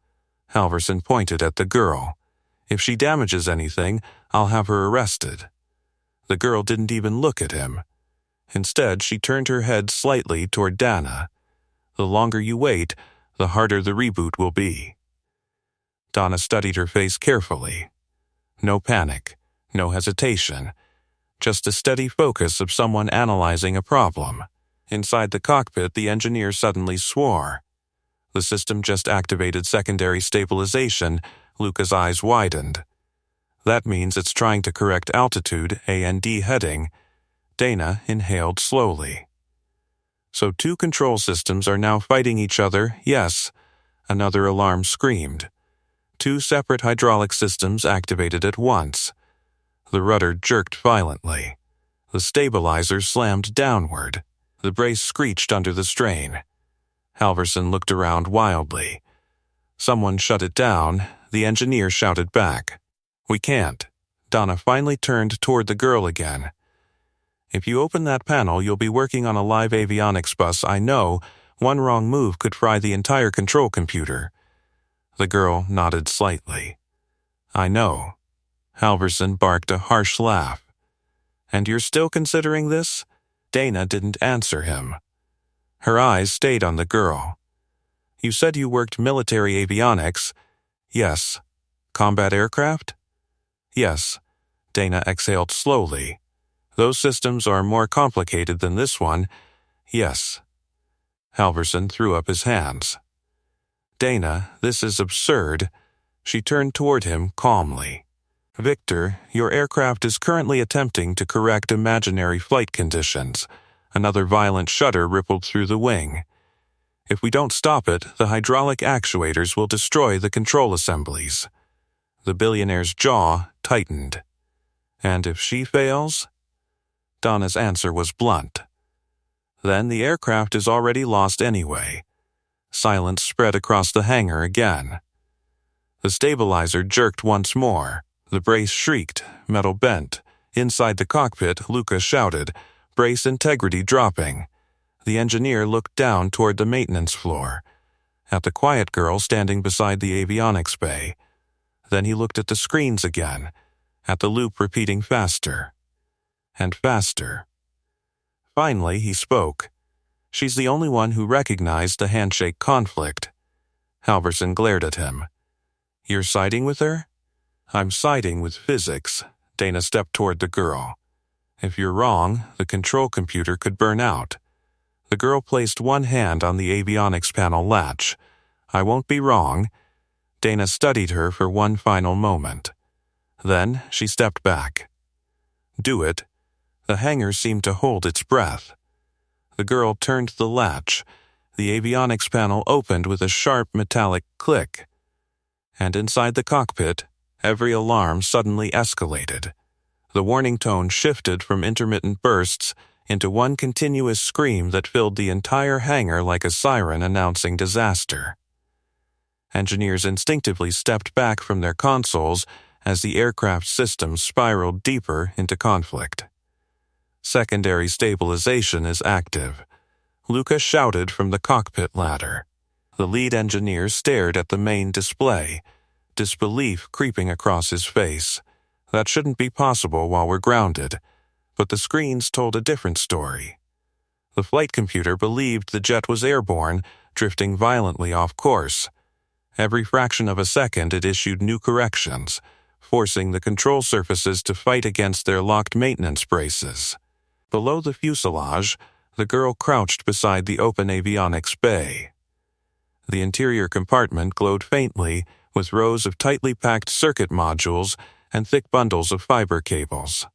Halverson pointed at the girl. "If she damages anything, I'll have her arrested." The girl didn't even look at him. Instead, she turned her head slightly toward Dana. "The longer you wait, the harder the reboot will be." Dana studied her face carefully. No panic, no hesitation, just a steady focus of someone analyzing a problem. Inside the cockpit, the engineer suddenly swore. The system just activated secondary stabilization. Luca's eyes widened. "That means it's trying to correct altitude, A&D heading." Dana inhaled slowly. "So 2 control systems are now fighting each other?" "Yes." Another alarm screamed. 2 separate hydraulic systems activated at once. The rudder jerked violently. The stabilizer slammed downward. The brace screeched under the strain. Halverson looked around wildly. Someone shut it down. The engineer shouted back. "We can't." Dana finally turned toward the girl again. "If you open that panel, you'll be working on a live avionics bus. I know. One wrong move could fry the entire control computer." The girl nodded slightly. "I know." Halverson barked a harsh laugh. "And you're still considering this?" Dana didn't answer him. Her eyes stayed on the girl. "You said you worked military avionics." "Yes." "Combat aircraft?" "Yes." Dana exhaled slowly. "Those systems are more complicated than this one." "Yes." Halverson threw up his hands. "Dana, this is absurd." She turned toward him calmly. "Victor, your aircraft is currently attempting to correct imaginary flight conditions." Another violent shudder rippled through the wing. "If we don't stop it, the hydraulic actuators will destroy the control assemblies." The billionaire's jaw tightened. "And if she fails?" Dana's answer was blunt. "Then the aircraft is already lost anyway." Silence spread across the hangar again. The stabilizer jerked once more. The brace shrieked, metal bent. Inside the cockpit, Luca shouted, "Brace integrity dropping." The engineer looked down toward the maintenance floor, at the quiet girl standing beside the avionics bay. Then he looked at the screens again, at the loop repeating faster and faster. Finally, he spoke. "She's the only one who recognized the handshake conflict." Halverson glared at him. "You're siding with her?" "I'm siding with physics." Dana stepped toward the girl. If you're wrong, the control computer could burn out. The girl placed one hand on the avionics panel latch. I won't be wrong. Dana studied her for one final moment. Then she stepped back. Do it. The hangar seemed to hold its breath. The girl turned the latch. The avionics panel opened with a sharp metallic click. And inside the cockpit, every alarm suddenly escalated. The warning tone shifted from intermittent bursts into one continuous scream that filled the entire hangar like a siren announcing disaster. Engineers instinctively stepped back from their consoles as the aircraft system spiraled deeper into conflict. Secondary stabilization is active. Luca shouted from the cockpit ladder. The lead engineer stared at the main display, disbelief creeping across his face. That shouldn't be possible while we're grounded, but the screens told a different story. The flight computer believed the jet was airborne, drifting violently off course. Every fraction of a second it issued new corrections, forcing the control surfaces to fight against their locked maintenance braces. Below the fuselage, the girl crouched beside the open avionics bay. The interior compartment glowed faintly with rows of tightly packed circuit modules and thick bundles of fiber cables.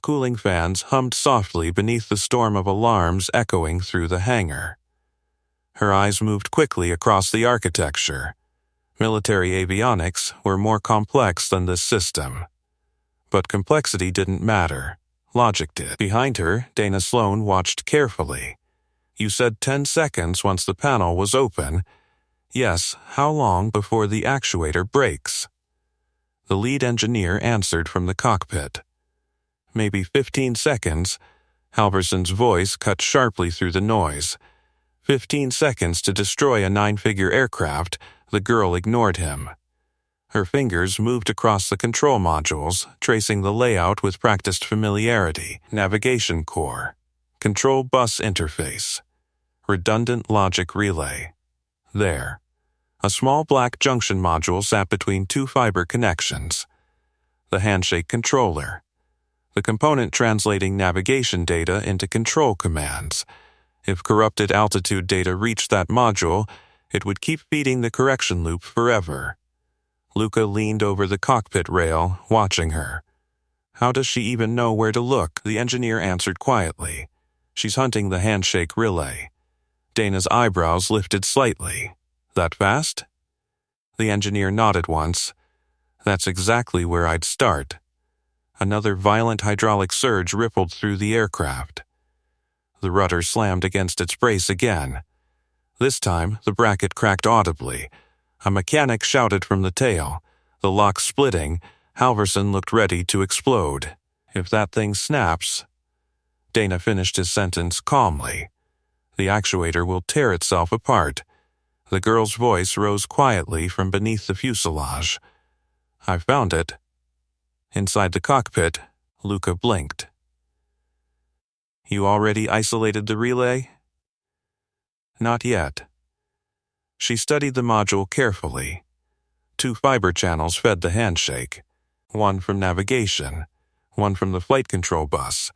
Cooling fans hummed softly beneath the storm of alarms echoing through the hangar. Her eyes moved quickly across the architecture. Military avionics were more complex than this system. But complexity didn't matter. Logic did. Behind her, Dana Sloan watched carefully. You said 10 seconds once the panel was open. Yes, how long before the actuator breaks? The lead engineer answered from the cockpit. Maybe 15 seconds. Halverson's voice cut sharply through the noise. 15 seconds to destroy a 9-figure aircraft. The girl ignored him. Her fingers moved across the control modules, tracing the layout with practiced familiarity. Navigation core. Control bus interface. Redundant logic relay. There. A small black junction module sat between two fiber connections. The handshake controller. The component translating navigation data into control commands. If corrupted altitude data reached that module, it would keep feeding the correction loop forever. Luca leaned over the cockpit rail, watching her. How does she even know where to look? The engineer answered quietly. She's hunting the handshake relay. Dana's eyebrows lifted slightly. That fast? The engineer nodded once. That's exactly where I'd start. Another violent hydraulic surge rippled through the aircraft. The rudder slammed against its brace again. This time, the bracket cracked audibly. A mechanic shouted from the tail. The lock splitting, Halverson looked ready to explode. If that thing snaps... Dana finished his sentence calmly. The actuator will tear itself apart. The girl's voice rose quietly from beneath the fuselage. I found it. Inside the cockpit, Luca blinked. You already isolated the relay? Not yet. She studied the module carefully. 2 fiber channels fed the handshake. One from navigation, one from the flight control bus.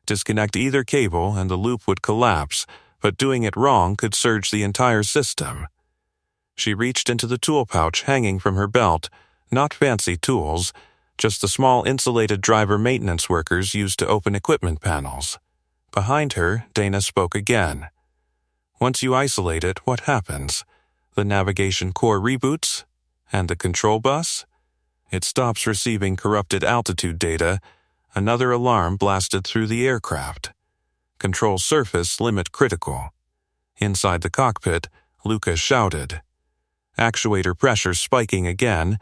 Disconnect either cable and the loop would collapse, but doing it wrong could surge the entire system. She reached into the tool pouch hanging from her belt, not fancy tools, just the small insulated driver maintenance workers used to open equipment panels. Behind her, Dana spoke again. Once you isolate it, what happens? The navigation core reboots? And the control bus? It stops receiving corrupted altitude data. Another alarm blasted through the aircraft. Control surface limit critical. Inside the cockpit, Luca shouted. Actuator pressure spiking again.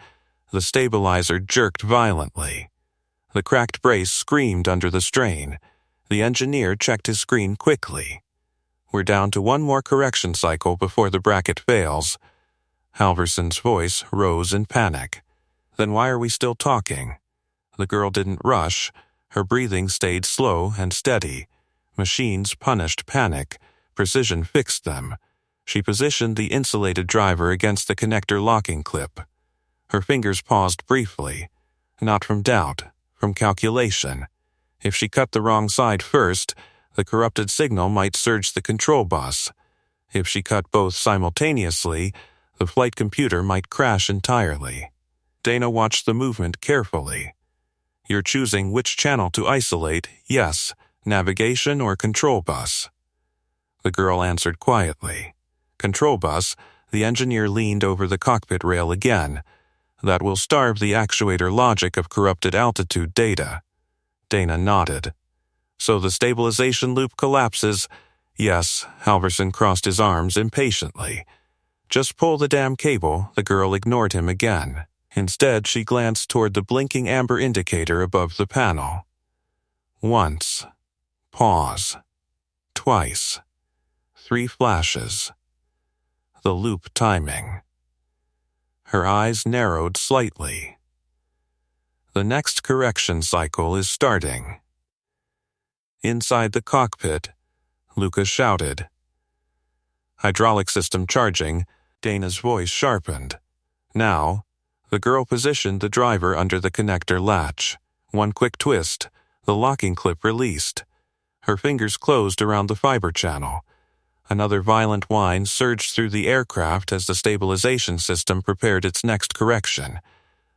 The stabilizer jerked violently. The cracked brace screamed under the strain. The engineer checked his screen quickly. We're down to one more correction cycle before the bracket fails. Halverson's voice rose in panic. Then why are we still talking? The girl didn't rush. Her breathing stayed slow and steady. Machines punished panic. Precision fixed them. She positioned the insulated driver against the connector locking clip. Her fingers paused briefly. Not from doubt, from calculation. If she cut the wrong side first, the corrupted signal might surge the control bus. If she cut both simultaneously, the flight computer might crash entirely. Dana watched the movement carefully. You're choosing which channel to isolate, yes, navigation or control bus. The girl answered quietly. Control bus. The engineer leaned over the cockpit rail again. That will starve the actuator logic of corrupted altitude data. Dana nodded. So the stabilization loop collapses? Yes, Halverson crossed his arms impatiently. Just pull the damn cable. The girl ignored him again. Instead, she glanced toward the blinking amber indicator above the panel. Once. Pause. Twice. 3 flashes. The loop timing. Her eyes narrowed slightly. The next correction cycle is starting. Inside the cockpit, Lucas shouted. Hydraulic system charging. Dana's voice sharpened. Now, the girl positioned the driver under the connector latch. One quick twist, the locking clip released. Her fingers closed around the fiber channel. Another violent whine surged through the aircraft as the stabilization system prepared its next correction.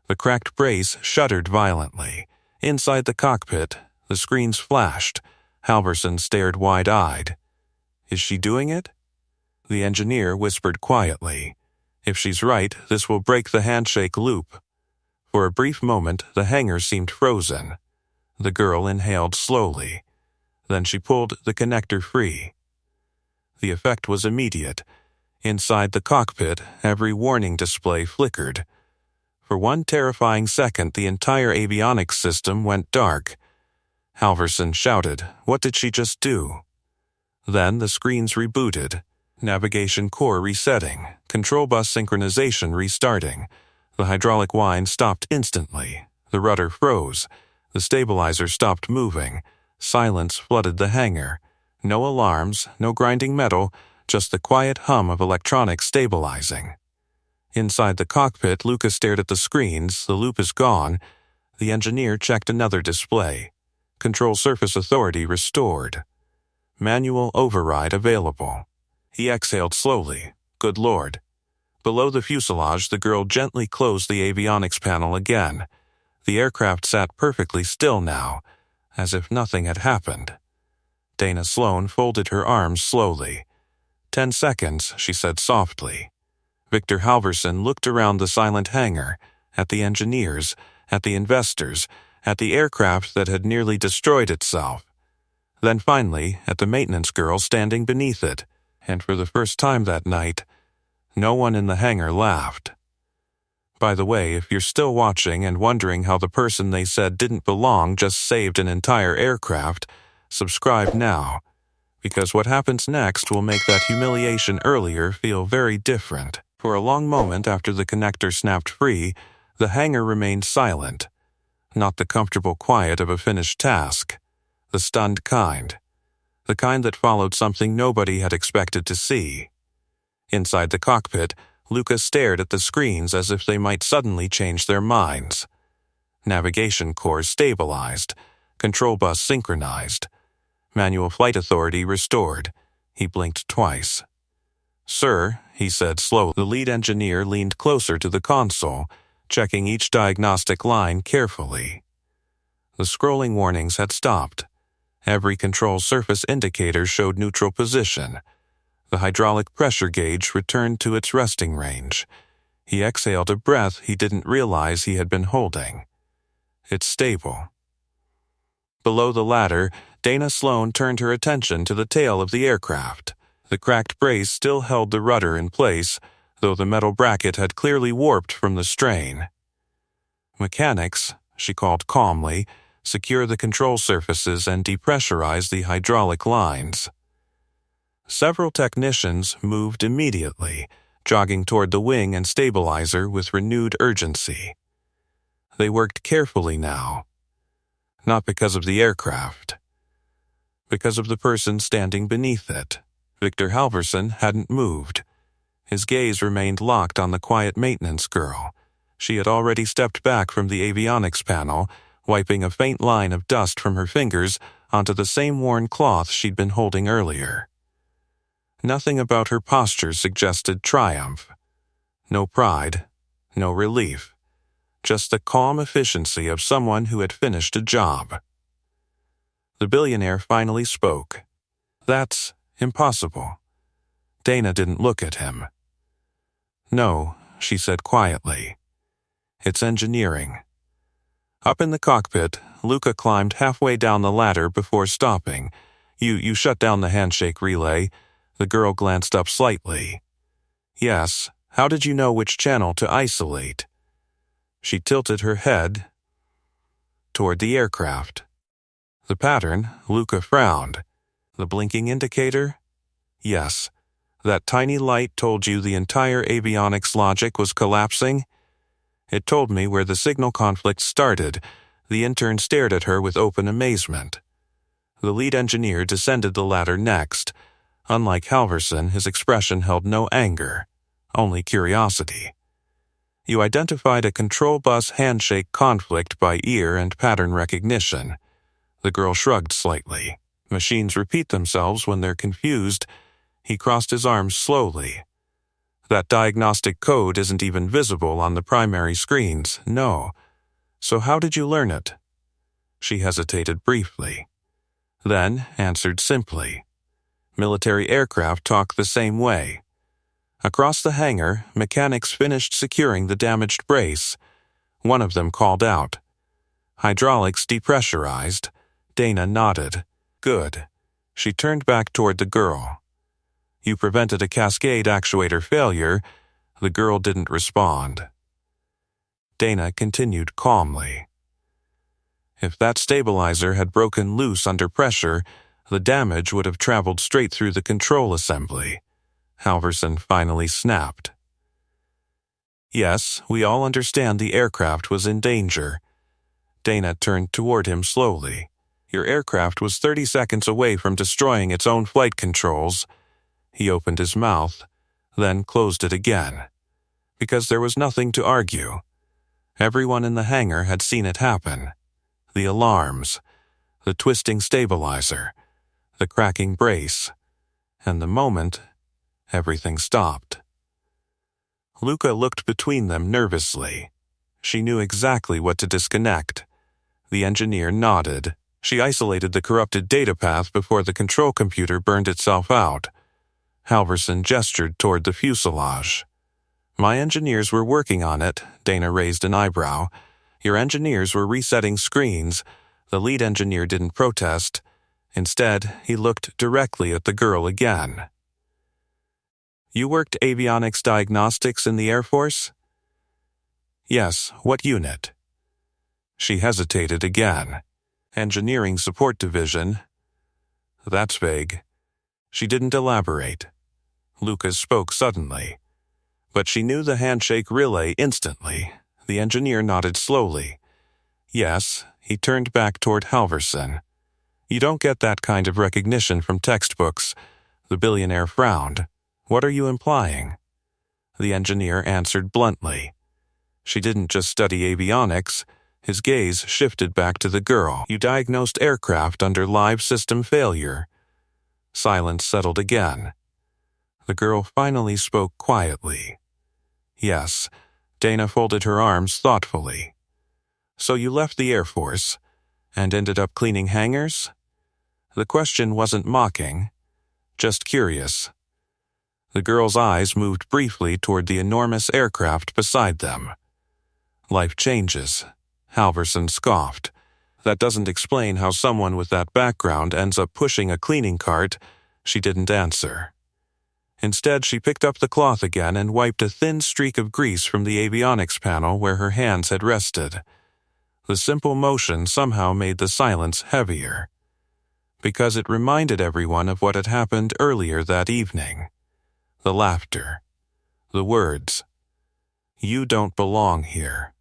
The cracked brace shuddered violently. Inside the cockpit, the screens flashed. Halverson stared wide-eyed. Is she doing it? The engineer whispered quietly. If she's right, this will break the handshake loop. For a brief moment, the hangar seemed frozen. The girl inhaled slowly. Then she pulled the connector free. The effect was immediate. Inside the cockpit, every warning display flickered. For one terrifying second, the entire avionics system went dark. Halverson shouted, "What did she just do?" Then the screens rebooted. Navigation core resetting. Control bus synchronization restarting. The hydraulic whine stopped instantly. The rudder froze. The stabilizer stopped moving. Silence flooded the hangar. No alarms, no grinding metal, just the quiet hum of electronics stabilizing. Inside the cockpit, Lucas stared at the screens. The loop is gone. The engineer checked another display. Control surface authority restored. Manual override available. He exhaled slowly. Good Lord. Below the fuselage, the girl gently closed the avionics panel again. The aircraft sat perfectly still now, as if nothing had happened. Dana Sloan folded her arms slowly. 10 seconds, she said softly. Victor Halverson looked around the silent hangar, at the engineers, at the investors, at the aircraft that had nearly destroyed itself. Then finally, at the maintenance girl standing beneath it, and for the first time that night, no one in the hangar laughed. By the way, if you're still watching and wondering how the person they said didn't belong just saved an entire aircraft, subscribe now, because what happens next will make that humiliation earlier feel very different. For a long moment after the connector snapped free, the hangar remained silent. Not the comfortable quiet of a finished task. The stunned kind. The kind that followed something nobody had expected to see. Inside the cockpit, Lucas stared at the screens as if they might suddenly change their minds. Navigation core stabilized. Control bus synchronized. Manual flight authority restored. He blinked twice. "Sir," he said slowly. The lead engineer leaned closer to the console, checking each diagnostic line carefully. The scrolling warnings had stopped. Every control surface indicator showed neutral position. The hydraulic pressure gauge returned to its resting range. He exhaled a breath he didn't realize he had been holding. It's stable. Below the ladder, Dana Sloan turned her attention to the tail of the aircraft. The cracked brace still held the rudder in place, though the metal bracket had clearly warped from the strain. "Mechanics," she called calmly, "secure the control surfaces and depressurize the hydraulic lines." Several technicians moved immediately, jogging toward the wing and stabilizer with renewed urgency. They worked carefully now. Not because of the aircraft. Because of the person standing beneath it. Victor Halverson hadn't moved. His gaze remained locked on the quiet maintenance girl. She had already stepped back from the avionics panel, wiping a faint line of dust from her fingers onto the same worn cloth she'd been holding earlier. Nothing about her posture suggested triumph. No pride, no relief, just the calm efficiency of someone who had finished a job. The billionaire finally spoke. "That's impossible." Dana didn't look at him. "No," she said quietly. "It's engineering." Up in the cockpit, Luca climbed halfway down the ladder before stopping. You shut down the handshake relay." The girl glanced up slightly. "Yes. How did you know which channel to isolate?" She tilted her head toward the aircraft. "The pattern," Luca frowned. "The blinking indicator?" "Yes. That tiny light told you the entire avionics logic was collapsing?" "It told me where the signal conflict started." The intern stared at her with open amazement. The lead engineer descended the ladder next. Unlike Halverson, his expression held no anger, only curiosity. "You identified a control bus handshake conflict by ear and pattern recognition." The girl shrugged slightly. "Machines repeat themselves when they're confused." He crossed his arms slowly. "That diagnostic code isn't even visible on the primary screens, no. So how did you learn it?" She hesitated briefly, then answered simply. "Military aircraft talk the same way." Across the hangar, mechanics finished securing the damaged brace. One of them called out. "Hydraulics depressurized." Dana nodded. "Good." She turned back toward the girl. "You prevented a cascade actuator failure." The girl didn't respond. Dana continued calmly. "If that stabilizer had broken loose under pressure, the damage would have traveled straight through the control assembly." Halverson finally snapped. "Yes, we all understand the aircraft was in danger." Dana turned toward him slowly. "Your aircraft was 30 seconds away from destroying its own flight controls." He opened his mouth, then closed it again. Because there was nothing to argue. Everyone in the hangar had seen it happen. The alarms, the twisting stabilizer, the cracking brace, and the moment everything stopped. Luca looked between them nervously. She knew exactly what to disconnect. The engineer nodded. She isolated the corrupted data path before the control computer burned itself out. Halverson gestured toward the fuselage. "My engineers were working on it." Dana raised an eyebrow. "Your engineers were resetting screens." The lead engineer didn't protest. Instead, he looked directly at the girl again. "You worked avionics diagnostics in the Air Force?" "Yes. What unit?" She hesitated again. "Engineering Support Division." "That's vague." She didn't elaborate. Lucas spoke suddenly. But she knew the handshake relay instantly. The engineer nodded slowly. "Yes." He turned back toward Halverson. "You don't get that kind of recognition from textbooks." The billionaire frowned. "What are you implying?" The engineer answered bluntly. "She didn't just study avionics." His gaze shifted back to the girl. "You diagnosed aircraft under live system failure." Silence settled again. The girl finally spoke quietly. "Yes." Dana folded her arms thoughtfully. "So you left the Air Force and ended up cleaning hangars?" The question wasn't mocking, just curious. The girl's eyes moved briefly toward the enormous aircraft beside them. "Life changes," Halverson scoffed. "That doesn't explain how someone with that background ends up pushing a cleaning cart." She didn't answer. Instead, she picked up the cloth again and wiped a thin streak of grease from the avionics panel where her hands had rested. The simple motion somehow made the silence heavier, because it reminded everyone of what had happened earlier that evening. The laughter, the words, "You don't belong here."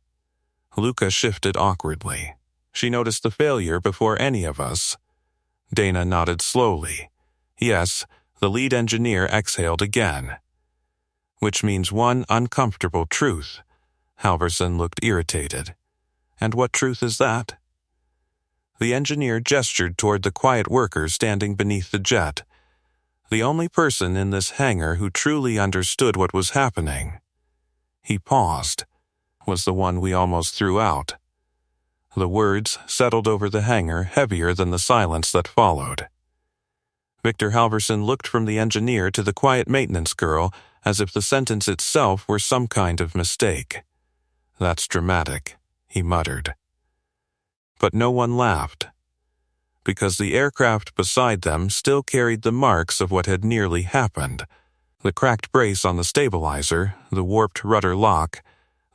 Luca shifted awkwardly. "She noticed the failure before any of us." Dana nodded slowly. "Yes." The lead engineer exhaled again. "Which means one uncomfortable truth." Halverson looked irritated. "And what truth is that?" The engineer gestured toward the quiet worker standing beneath the jet. The only person in this hangar who truly understood what was happening. He paused. Was the one we almost threw out. The words settled over the hangar heavier than the silence that followed. Victor Halverson looked from the engineer to the quiet maintenance girl as if the sentence itself were some kind of mistake. That's dramatic, he muttered. But no one laughed, because the aircraft beside them still carried the marks of what had nearly happened. The cracked brace on the stabilizer, the warped rudder lock,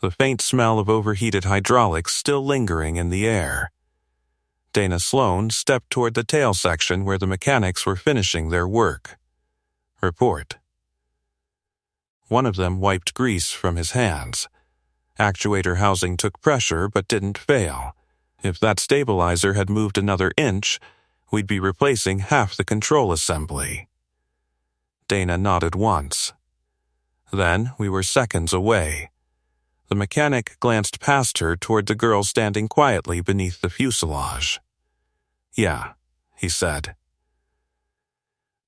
the faint smell of overheated hydraulics still lingering in the air. Dana Sloan stepped toward the tail section where the mechanics were finishing their work. Report. One of them wiped grease from his hands. Actuator housing took pressure but didn't fail. If that stabilizer had moved another inch, we'd be replacing half the control assembly. Dana nodded once. Then we were seconds away. The mechanic glanced past her toward the girl standing quietly beneath the fuselage. Yeah, he said.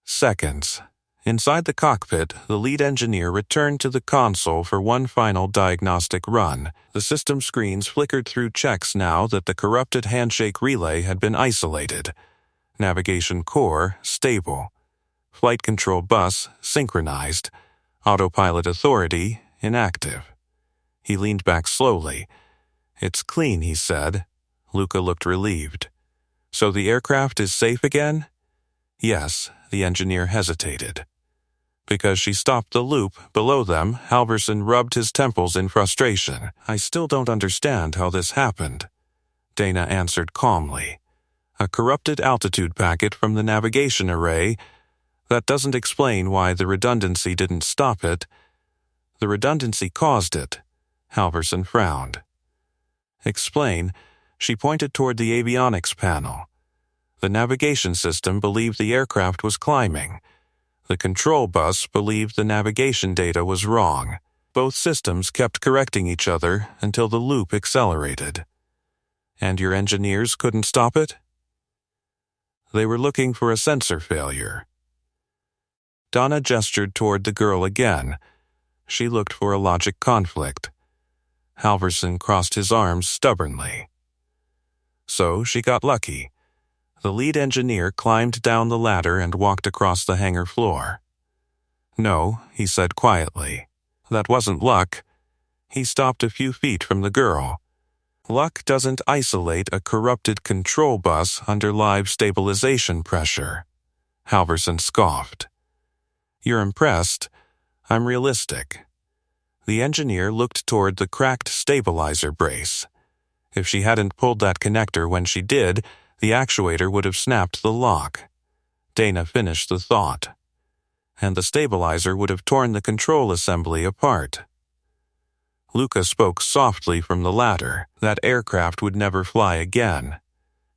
Seconds. Inside the cockpit, the lead engineer returned to the console for one final diagnostic run. The system screens flickered through checks now that the corrupted handshake relay had been isolated. Navigation core, stable. Flight control bus, synchronized. Autopilot authority, inactive. He leaned back slowly. It's clean, he said. Luca looked relieved. So the aircraft is safe again? Yes, the engineer hesitated. Because she stopped the loop below them, Halverson rubbed his temples in frustration. I still don't understand how this happened. Dana answered calmly. A corrupted altitude packet from the navigation array. That doesn't explain why the redundancy didn't stop it. The redundancy caused it. Halverson frowned. Explain. She pointed toward the avionics panel. The navigation system believed the aircraft was climbing. The control bus believed the navigation data was wrong. Both systems kept correcting each other until the loop accelerated. And your engineers couldn't stop it? They were looking for a sensor failure. Donna gestured toward the girl again. She looked for a logic conflict. Halverson crossed his arms stubbornly. So she got lucky. The lead engineer climbed down the ladder and walked across the hangar floor. No, he said quietly. That wasn't luck. He stopped a few feet from the girl. Luck doesn't isolate a corrupted control bus under live stabilization pressure. Halverson scoffed. You're impressed. I'm realistic. The engineer looked toward the cracked stabilizer brace. If she hadn't pulled that connector when she did, the actuator would have snapped the lock. Dana finished the thought. And the stabilizer would have torn the control assembly apart. Luca spoke softly from the ladder. That aircraft would never fly again.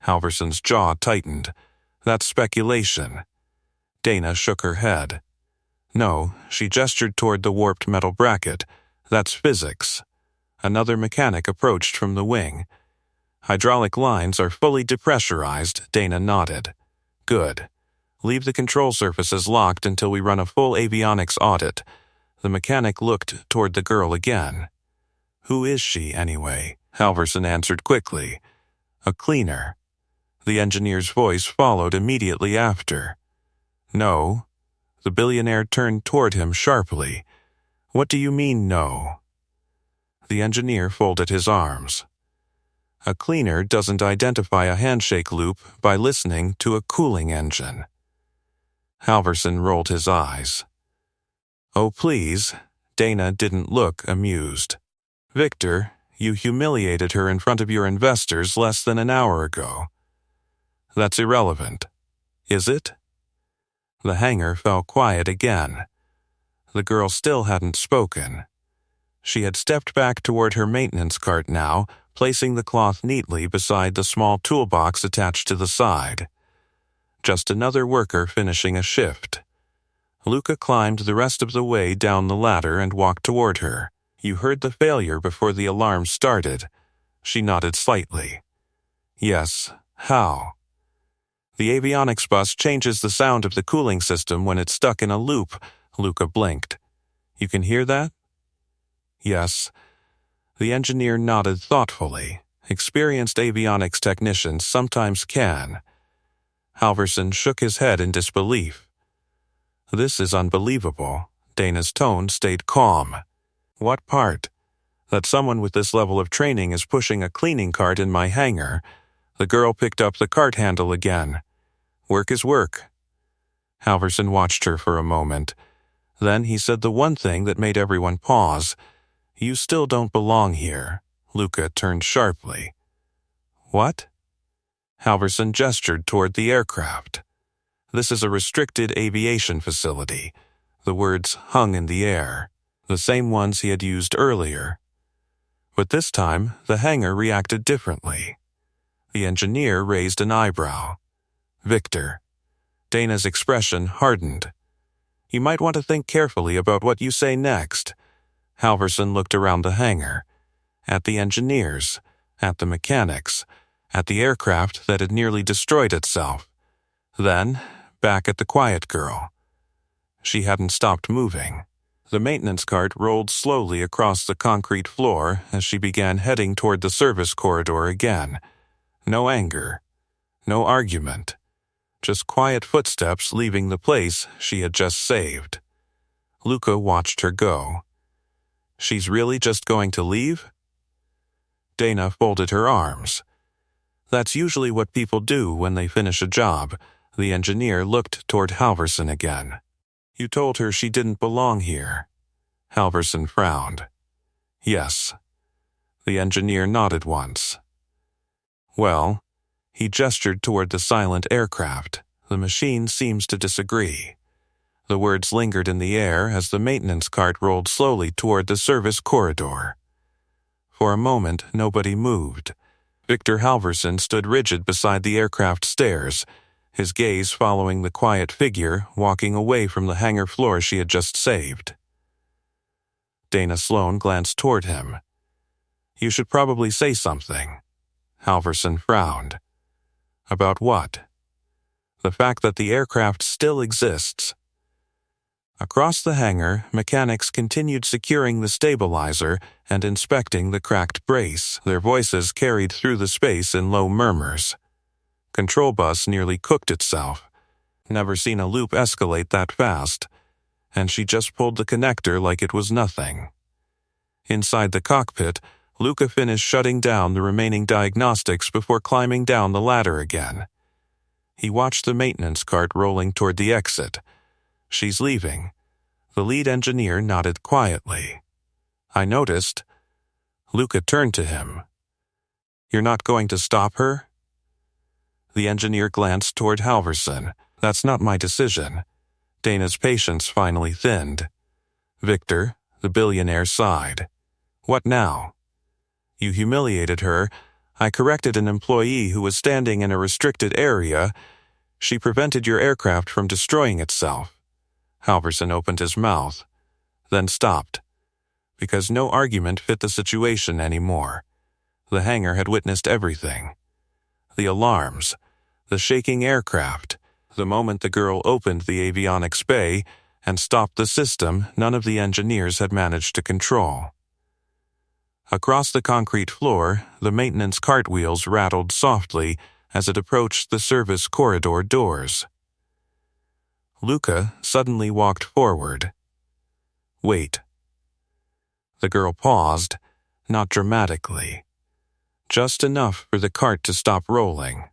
Halverson's jaw tightened. That's speculation. Dana shook her head. No, she gestured toward the warped metal bracket. That's physics. Another mechanic approached from the wing. Hydraulic lines are fully depressurized, Dana nodded. Good. Leave the control surfaces locked until we run a full avionics audit. The mechanic looked toward the girl again. Who is she, anyway? Halverson answered quickly. A cleaner. The engineer's voice followed immediately after. No. The billionaire turned toward him sharply. What do you mean, no? The engineer folded his arms. A cleaner doesn't identify a handshake loop by listening to a cooling engine. Halverson rolled his eyes. Oh, please. Dana didn't look amused. Victor, you humiliated her in front of your investors less than an hour ago. That's irrelevant. Is it? The hangar fell quiet again. The girl still hadn't spoken. She had stepped back toward her maintenance cart now, placing the cloth neatly beside the small toolbox attached to the side. Just another worker finishing a shift. Luca climbed the rest of the way down the ladder and walked toward her. You heard the failure before the alarm started. She nodded slightly. Yes, How? The avionics bus changes the sound of the cooling system when it's stuck in a loop. Luca blinked. You can hear that? Yes. The engineer nodded thoughtfully. Experienced avionics technicians sometimes can. Halverson shook his head in disbelief. This is unbelievable. Dana's tone stayed calm. What part? That someone with this level of training is pushing a cleaning cart in my hangar. The girl picked up the cart handle again. Work is work. Halverson watched her for a moment. Then he said the one thing that made everyone pause. You still don't belong here. Luca turned sharply. What? Halverson gestured toward the aircraft. This is a restricted aviation facility. The words hung in the air, the same ones he had used earlier. But this time, the hangar reacted differently. The engineer raised an eyebrow. Victor. Dana's expression hardened. You might want to think carefully about what you say next. Halverson looked around the hangar, at the engineers, at the mechanics, at the aircraft that had nearly destroyed itself. Then, back at the quiet girl. She hadn't stopped moving. The maintenance cart rolled slowly across the concrete floor as she began heading toward the service corridor again. No anger. No argument. Just quiet footsteps leaving the place she had just saved. Luca watched her go. She's really just going to leave? Dana folded her arms. That's usually what people do when they finish a job. The engineer looked toward Halverson again. You told her she didn't belong here. Halverson frowned. Yes. The engineer nodded once. Well, he gestured toward the silent aircraft. The machine seems to disagree. The words lingered in the air as the maintenance cart rolled slowly toward the service corridor. For a moment, nobody moved. Victor Halverson stood rigid beside the aircraft stairs, his gaze following the quiet figure walking away from the hangar floor she had just saved. Dana Sloan glanced toward him. You should probably say something. Halverson frowned. About what? The fact that the aircraft still exists. Across the hangar, mechanics continued securing the stabilizer and inspecting the cracked brace. Their voices carried through the space in low murmurs. Control bus nearly cooked itself. Never seen a loop escalate that fast. And she just pulled the connector like it was nothing. Inside the cockpit, Luca finished shutting down the remaining diagnostics before climbing down the ladder again. He watched the maintenance cart rolling toward the exit. She's leaving. The lead engineer nodded quietly. I noticed. Luca turned to him. You're not going to stop her? The engineer glanced toward Halverson. That's not my decision. Dana's patience finally thinned. Victor, the billionaire, sighed. What now? You humiliated her. I corrected an employee who was standing in a restricted area. She prevented your aircraft from destroying itself. Halverson opened his mouth, then stopped, because no argument fit the situation anymore. The hangar had witnessed everything. The alarms, the shaking aircraft. The moment the girl opened the avionics bay and stopped the system, none of the engineers had managed to control. Across the concrete floor, the maintenance cartwheels rattled softly as it approached the service corridor doors. Luca suddenly walked forward. Wait. The girl paused, not dramatically. Just enough for the cart to stop rolling.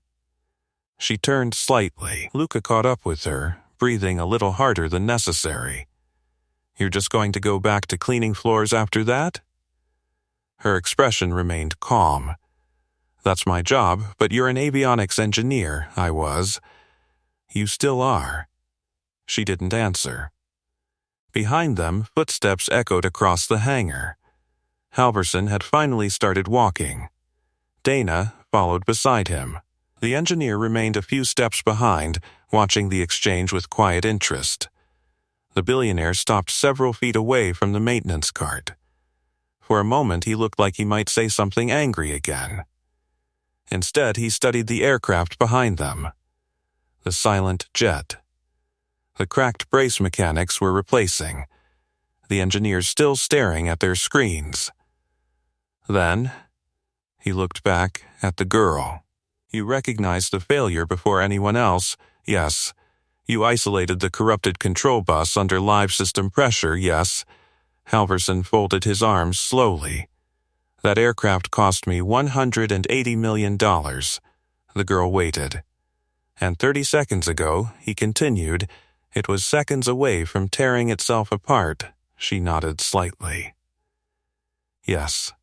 She turned slightly. Luca caught up with her, breathing a little harder than necessary. You're just going to go back to cleaning floors after that? Her expression remained calm. That's my job, but you're an avionics engineer, I was. You still are. She didn't answer. Behind them, footsteps echoed across the hangar. Halverson had finally started walking. Dana followed beside him. The engineer remained a few steps behind, watching the exchange with quiet interest. The billionaire stopped several feet away from the maintenance cart. For a moment he looked like he might say something angry again. Instead, he studied the aircraft behind them. The silent jet. The cracked brace mechanics were replacing, the engineers still staring at their screens. Then, he looked back at the girl. You recognized the failure before anyone else, yes. You isolated the corrupted control bus under live system pressure, yes. Halverson folded his arms slowly. That aircraft cost me $180 million. The girl waited. And 30 seconds ago, he continued, it was seconds away from tearing itself apart. She nodded slightly. Yes.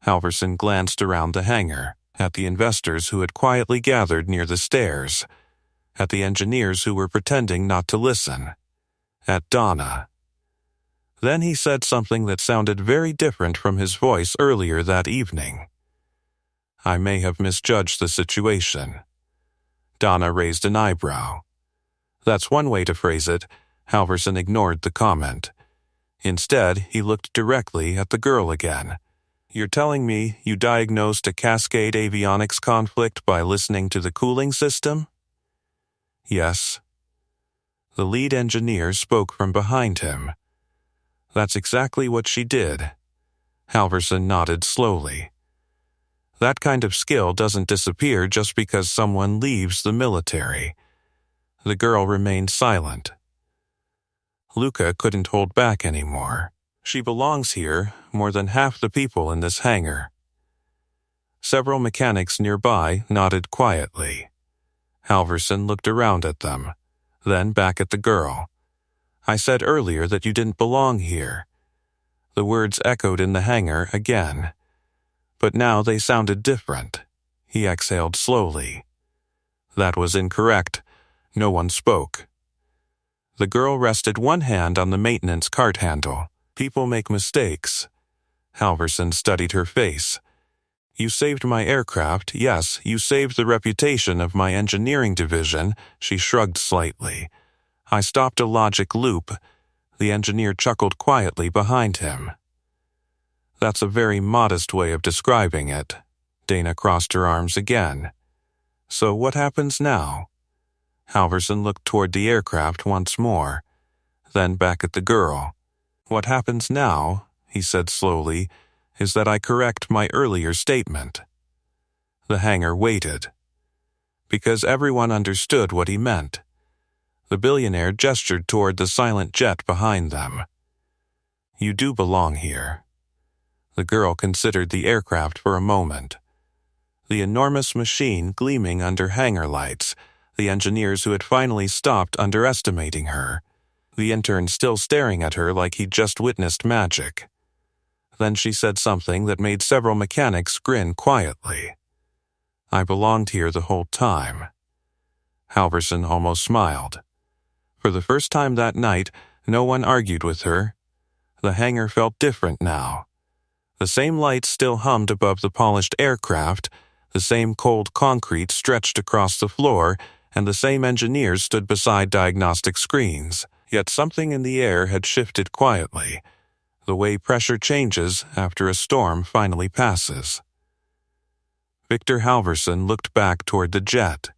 Halverson glanced around the hangar, at the investors who had quietly gathered near the stairs, at the engineers who were pretending not to listen, at Donna. Then he said something that sounded very different from his voice earlier that evening. I may have misjudged the situation. Donna raised an eyebrow. That's one way to phrase it. Halverson ignored the comment. Instead, he looked directly at the girl again. You're telling me you diagnosed a cascade avionics conflict by listening to the cooling system? Yes. The lead engineer spoke from behind him. That's exactly what she did. Halverson nodded slowly. That kind of skill doesn't disappear just because someone leaves the military. The girl remained silent. Luca couldn't hold back anymore. She belongs here, more than half the people in this hangar. Several mechanics nearby nodded quietly. Halverson looked around at them, then back at the girl. I said earlier that you didn't belong here. The words echoed in the hangar again. But now they sounded different. He exhaled slowly. That was incorrect. No one spoke. The girl rested one hand on the maintenance cart handle. People make mistakes. Halverson studied her face. You saved my aircraft, yes, you saved the reputation of my engineering division. She shrugged slightly. I stopped a logic loop. The engineer chuckled quietly behind him. That's a very modest way of describing it. Dana crossed her arms again. So what happens now? Halverson looked toward the aircraft once more, then back at the girl. What happens now, he said slowly, is that I correct my earlier statement. The hangar waited. Because everyone understood what he meant. The billionaire gestured toward the silent jet behind them. You do belong here. The girl considered the aircraft for a moment. The enormous machine gleaming under hangar lights, the engineers who had finally stopped underestimating her, the intern still staring at her like he'd just witnessed magic. Then she said something that made several mechanics grin quietly. I belonged here the whole time. Halverson almost smiled. For the first time that night, no one argued with her. The hangar felt different now. The same lights still hummed above the polished aircraft, the same cold concrete stretched across the floor, and the same engineers stood beside diagnostic screens. Yet something in the air had shifted quietly, the way pressure changes after a storm finally passes. Victor Halverson looked back toward the jet.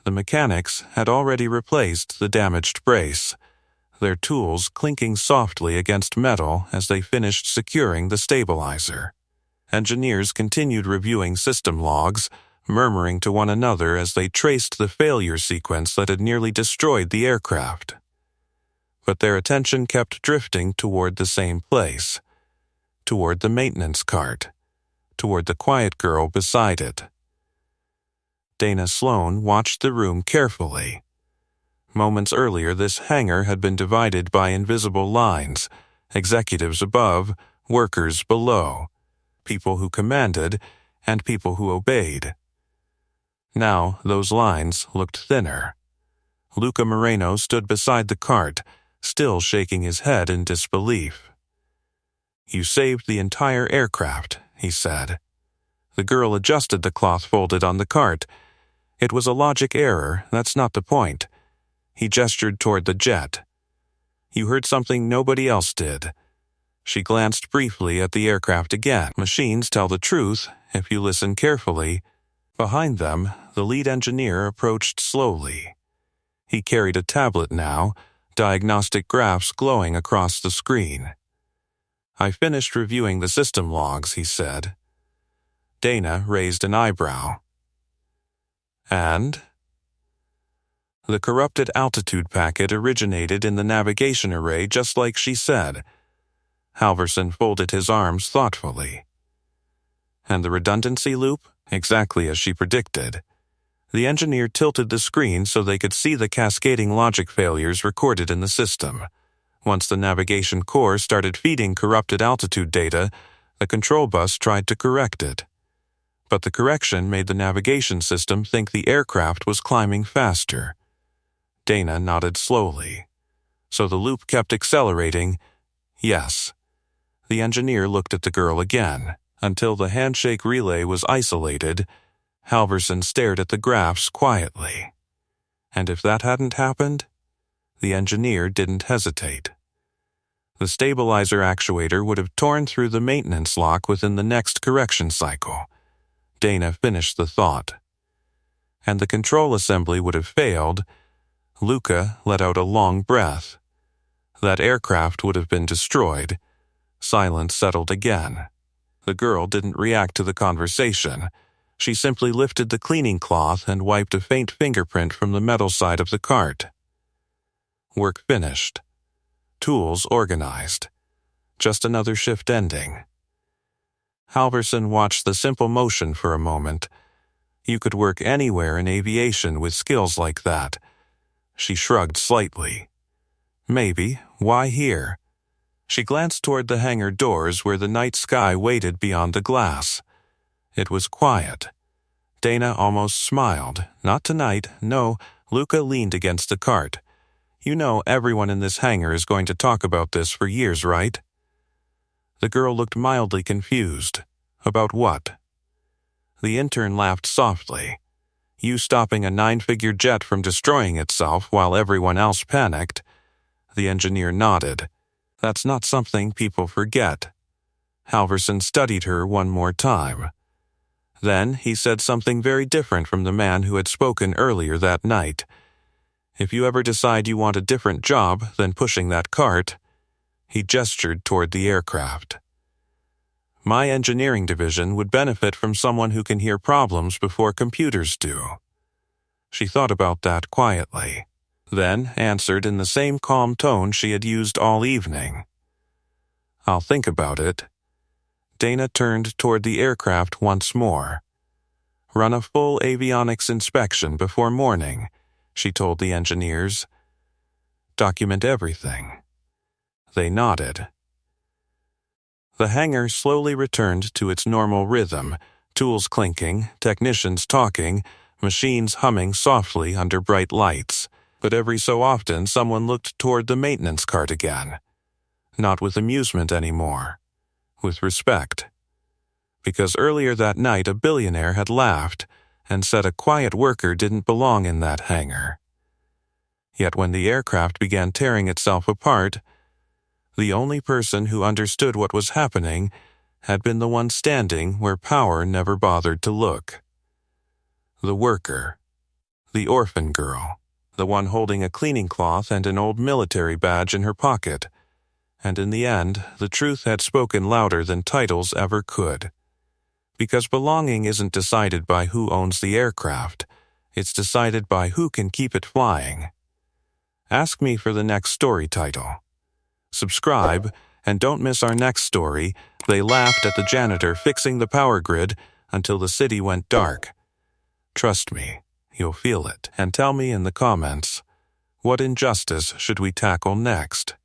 The mechanics had already replaced the damaged brace, their tools clinking softly against metal as they finished securing the stabilizer. Engineers continued reviewing system logs, murmuring to one another as they traced the failure sequence that had nearly destroyed the aircraft. But their attention kept drifting toward the same place, toward the maintenance cart, toward the quiet girl beside it. Dana Sloan watched the room carefully. Moments earlier, this hangar had been divided by invisible lines, executives above, workers below, people who commanded, and people who obeyed. Now, those lines looked thinner. Luca Moreno stood beside the cart, still shaking his head in disbelief. You saved the entire aircraft, he said. The girl adjusted the cloth folded on the cart. It was a logic error, that's not the point. He gestured toward the jet. You heard something nobody else did. She glanced briefly at the aircraft again. Machines tell the truth, If you listen carefully, behind them, the lead engineer approached slowly. He carried a tablet now, diagnostic graphs glowing across the screen. "I finished reviewing the system logs," he said. Dana raised an eyebrow. "And?" "The corrupted altitude packet originated in the navigation array just like she said." Halverson folded his arms thoughtfully. "And the redundancy loop? Exactly as she predicted." The engineer tilted the screen so they could see the cascading logic failures recorded in the system. Once the navigation core started feeding corrupted altitude data, the control bus tried to correct it. But the correction made the navigation system think the aircraft was climbing faster. Dana nodded slowly. "So the loop kept accelerating?" "Yes." The engineer looked at the girl again. Until the handshake relay was isolated, Halverson stared at the graphs quietly. And if that hadn't happened? The engineer didn't hesitate. The stabilizer actuator would have torn through the maintenance lock within the next correction cycle. Dana finished the thought. And the control assembly would have failed. Luca let out a long breath. That aircraft would have been destroyed. Silence settled again. The girl didn't react to the conversation. She simply lifted the cleaning cloth and wiped a faint fingerprint from the metal side of the cart. Work finished. Tools organized. Just another shift ending. Halverson watched the simple motion for a moment. You could work anywhere in aviation with skills like that. She shrugged slightly. Maybe. Why here? She glanced toward the hangar doors where the night sky waited beyond the glass. It was quiet. Dana almost smiled. Not tonight, no. Luca leaned against the cart. "You know everyone in this hangar is going to talk about this for years, right?" The girl looked mildly confused. "About what?" The intern laughed softly. "You stopping a 9-figure jet from destroying itself while everyone else panicked." The engineer nodded. "That's not something people forget." Halverson studied her one more time. Then he said something very different from the man who had spoken earlier that night. "If you ever decide you want a different job than pushing that cart," he gestured toward the aircraft, "my engineering division would benefit from someone who can hear problems before computers do." She thought about that quietly, then answered in the same calm tone she had used all evening. "I'll think about it." Dana turned toward the aircraft once more. "Run a full avionics inspection before morning," she told the engineers. "Document everything." They nodded. The hangar slowly returned to its normal rhythm, tools clinking, technicians talking, machines humming softly under bright lights. But every so often someone looked toward the maintenance cart again. Not with amusement anymore. With respect. Because earlier that night a billionaire had laughed and said a quiet worker didn't belong in that hangar. Yet when the aircraft began tearing itself apart, the only person who understood what was happening had been the one standing where power never bothered to look. The worker. The orphan girl. The one holding a cleaning cloth and an old military badge in her pocket. And in the end, the truth had spoken louder than titles ever could. Because belonging isn't decided by who owns the aircraft. It's decided by who can keep it flying. Ask me for the next story title. Subscribe, and don't miss our next story, They Laughed at the Janitor Fixing the Power Grid Until the City Went Dark. Trust me, you'll feel it. And tell me in the comments, what injustice should we tackle next?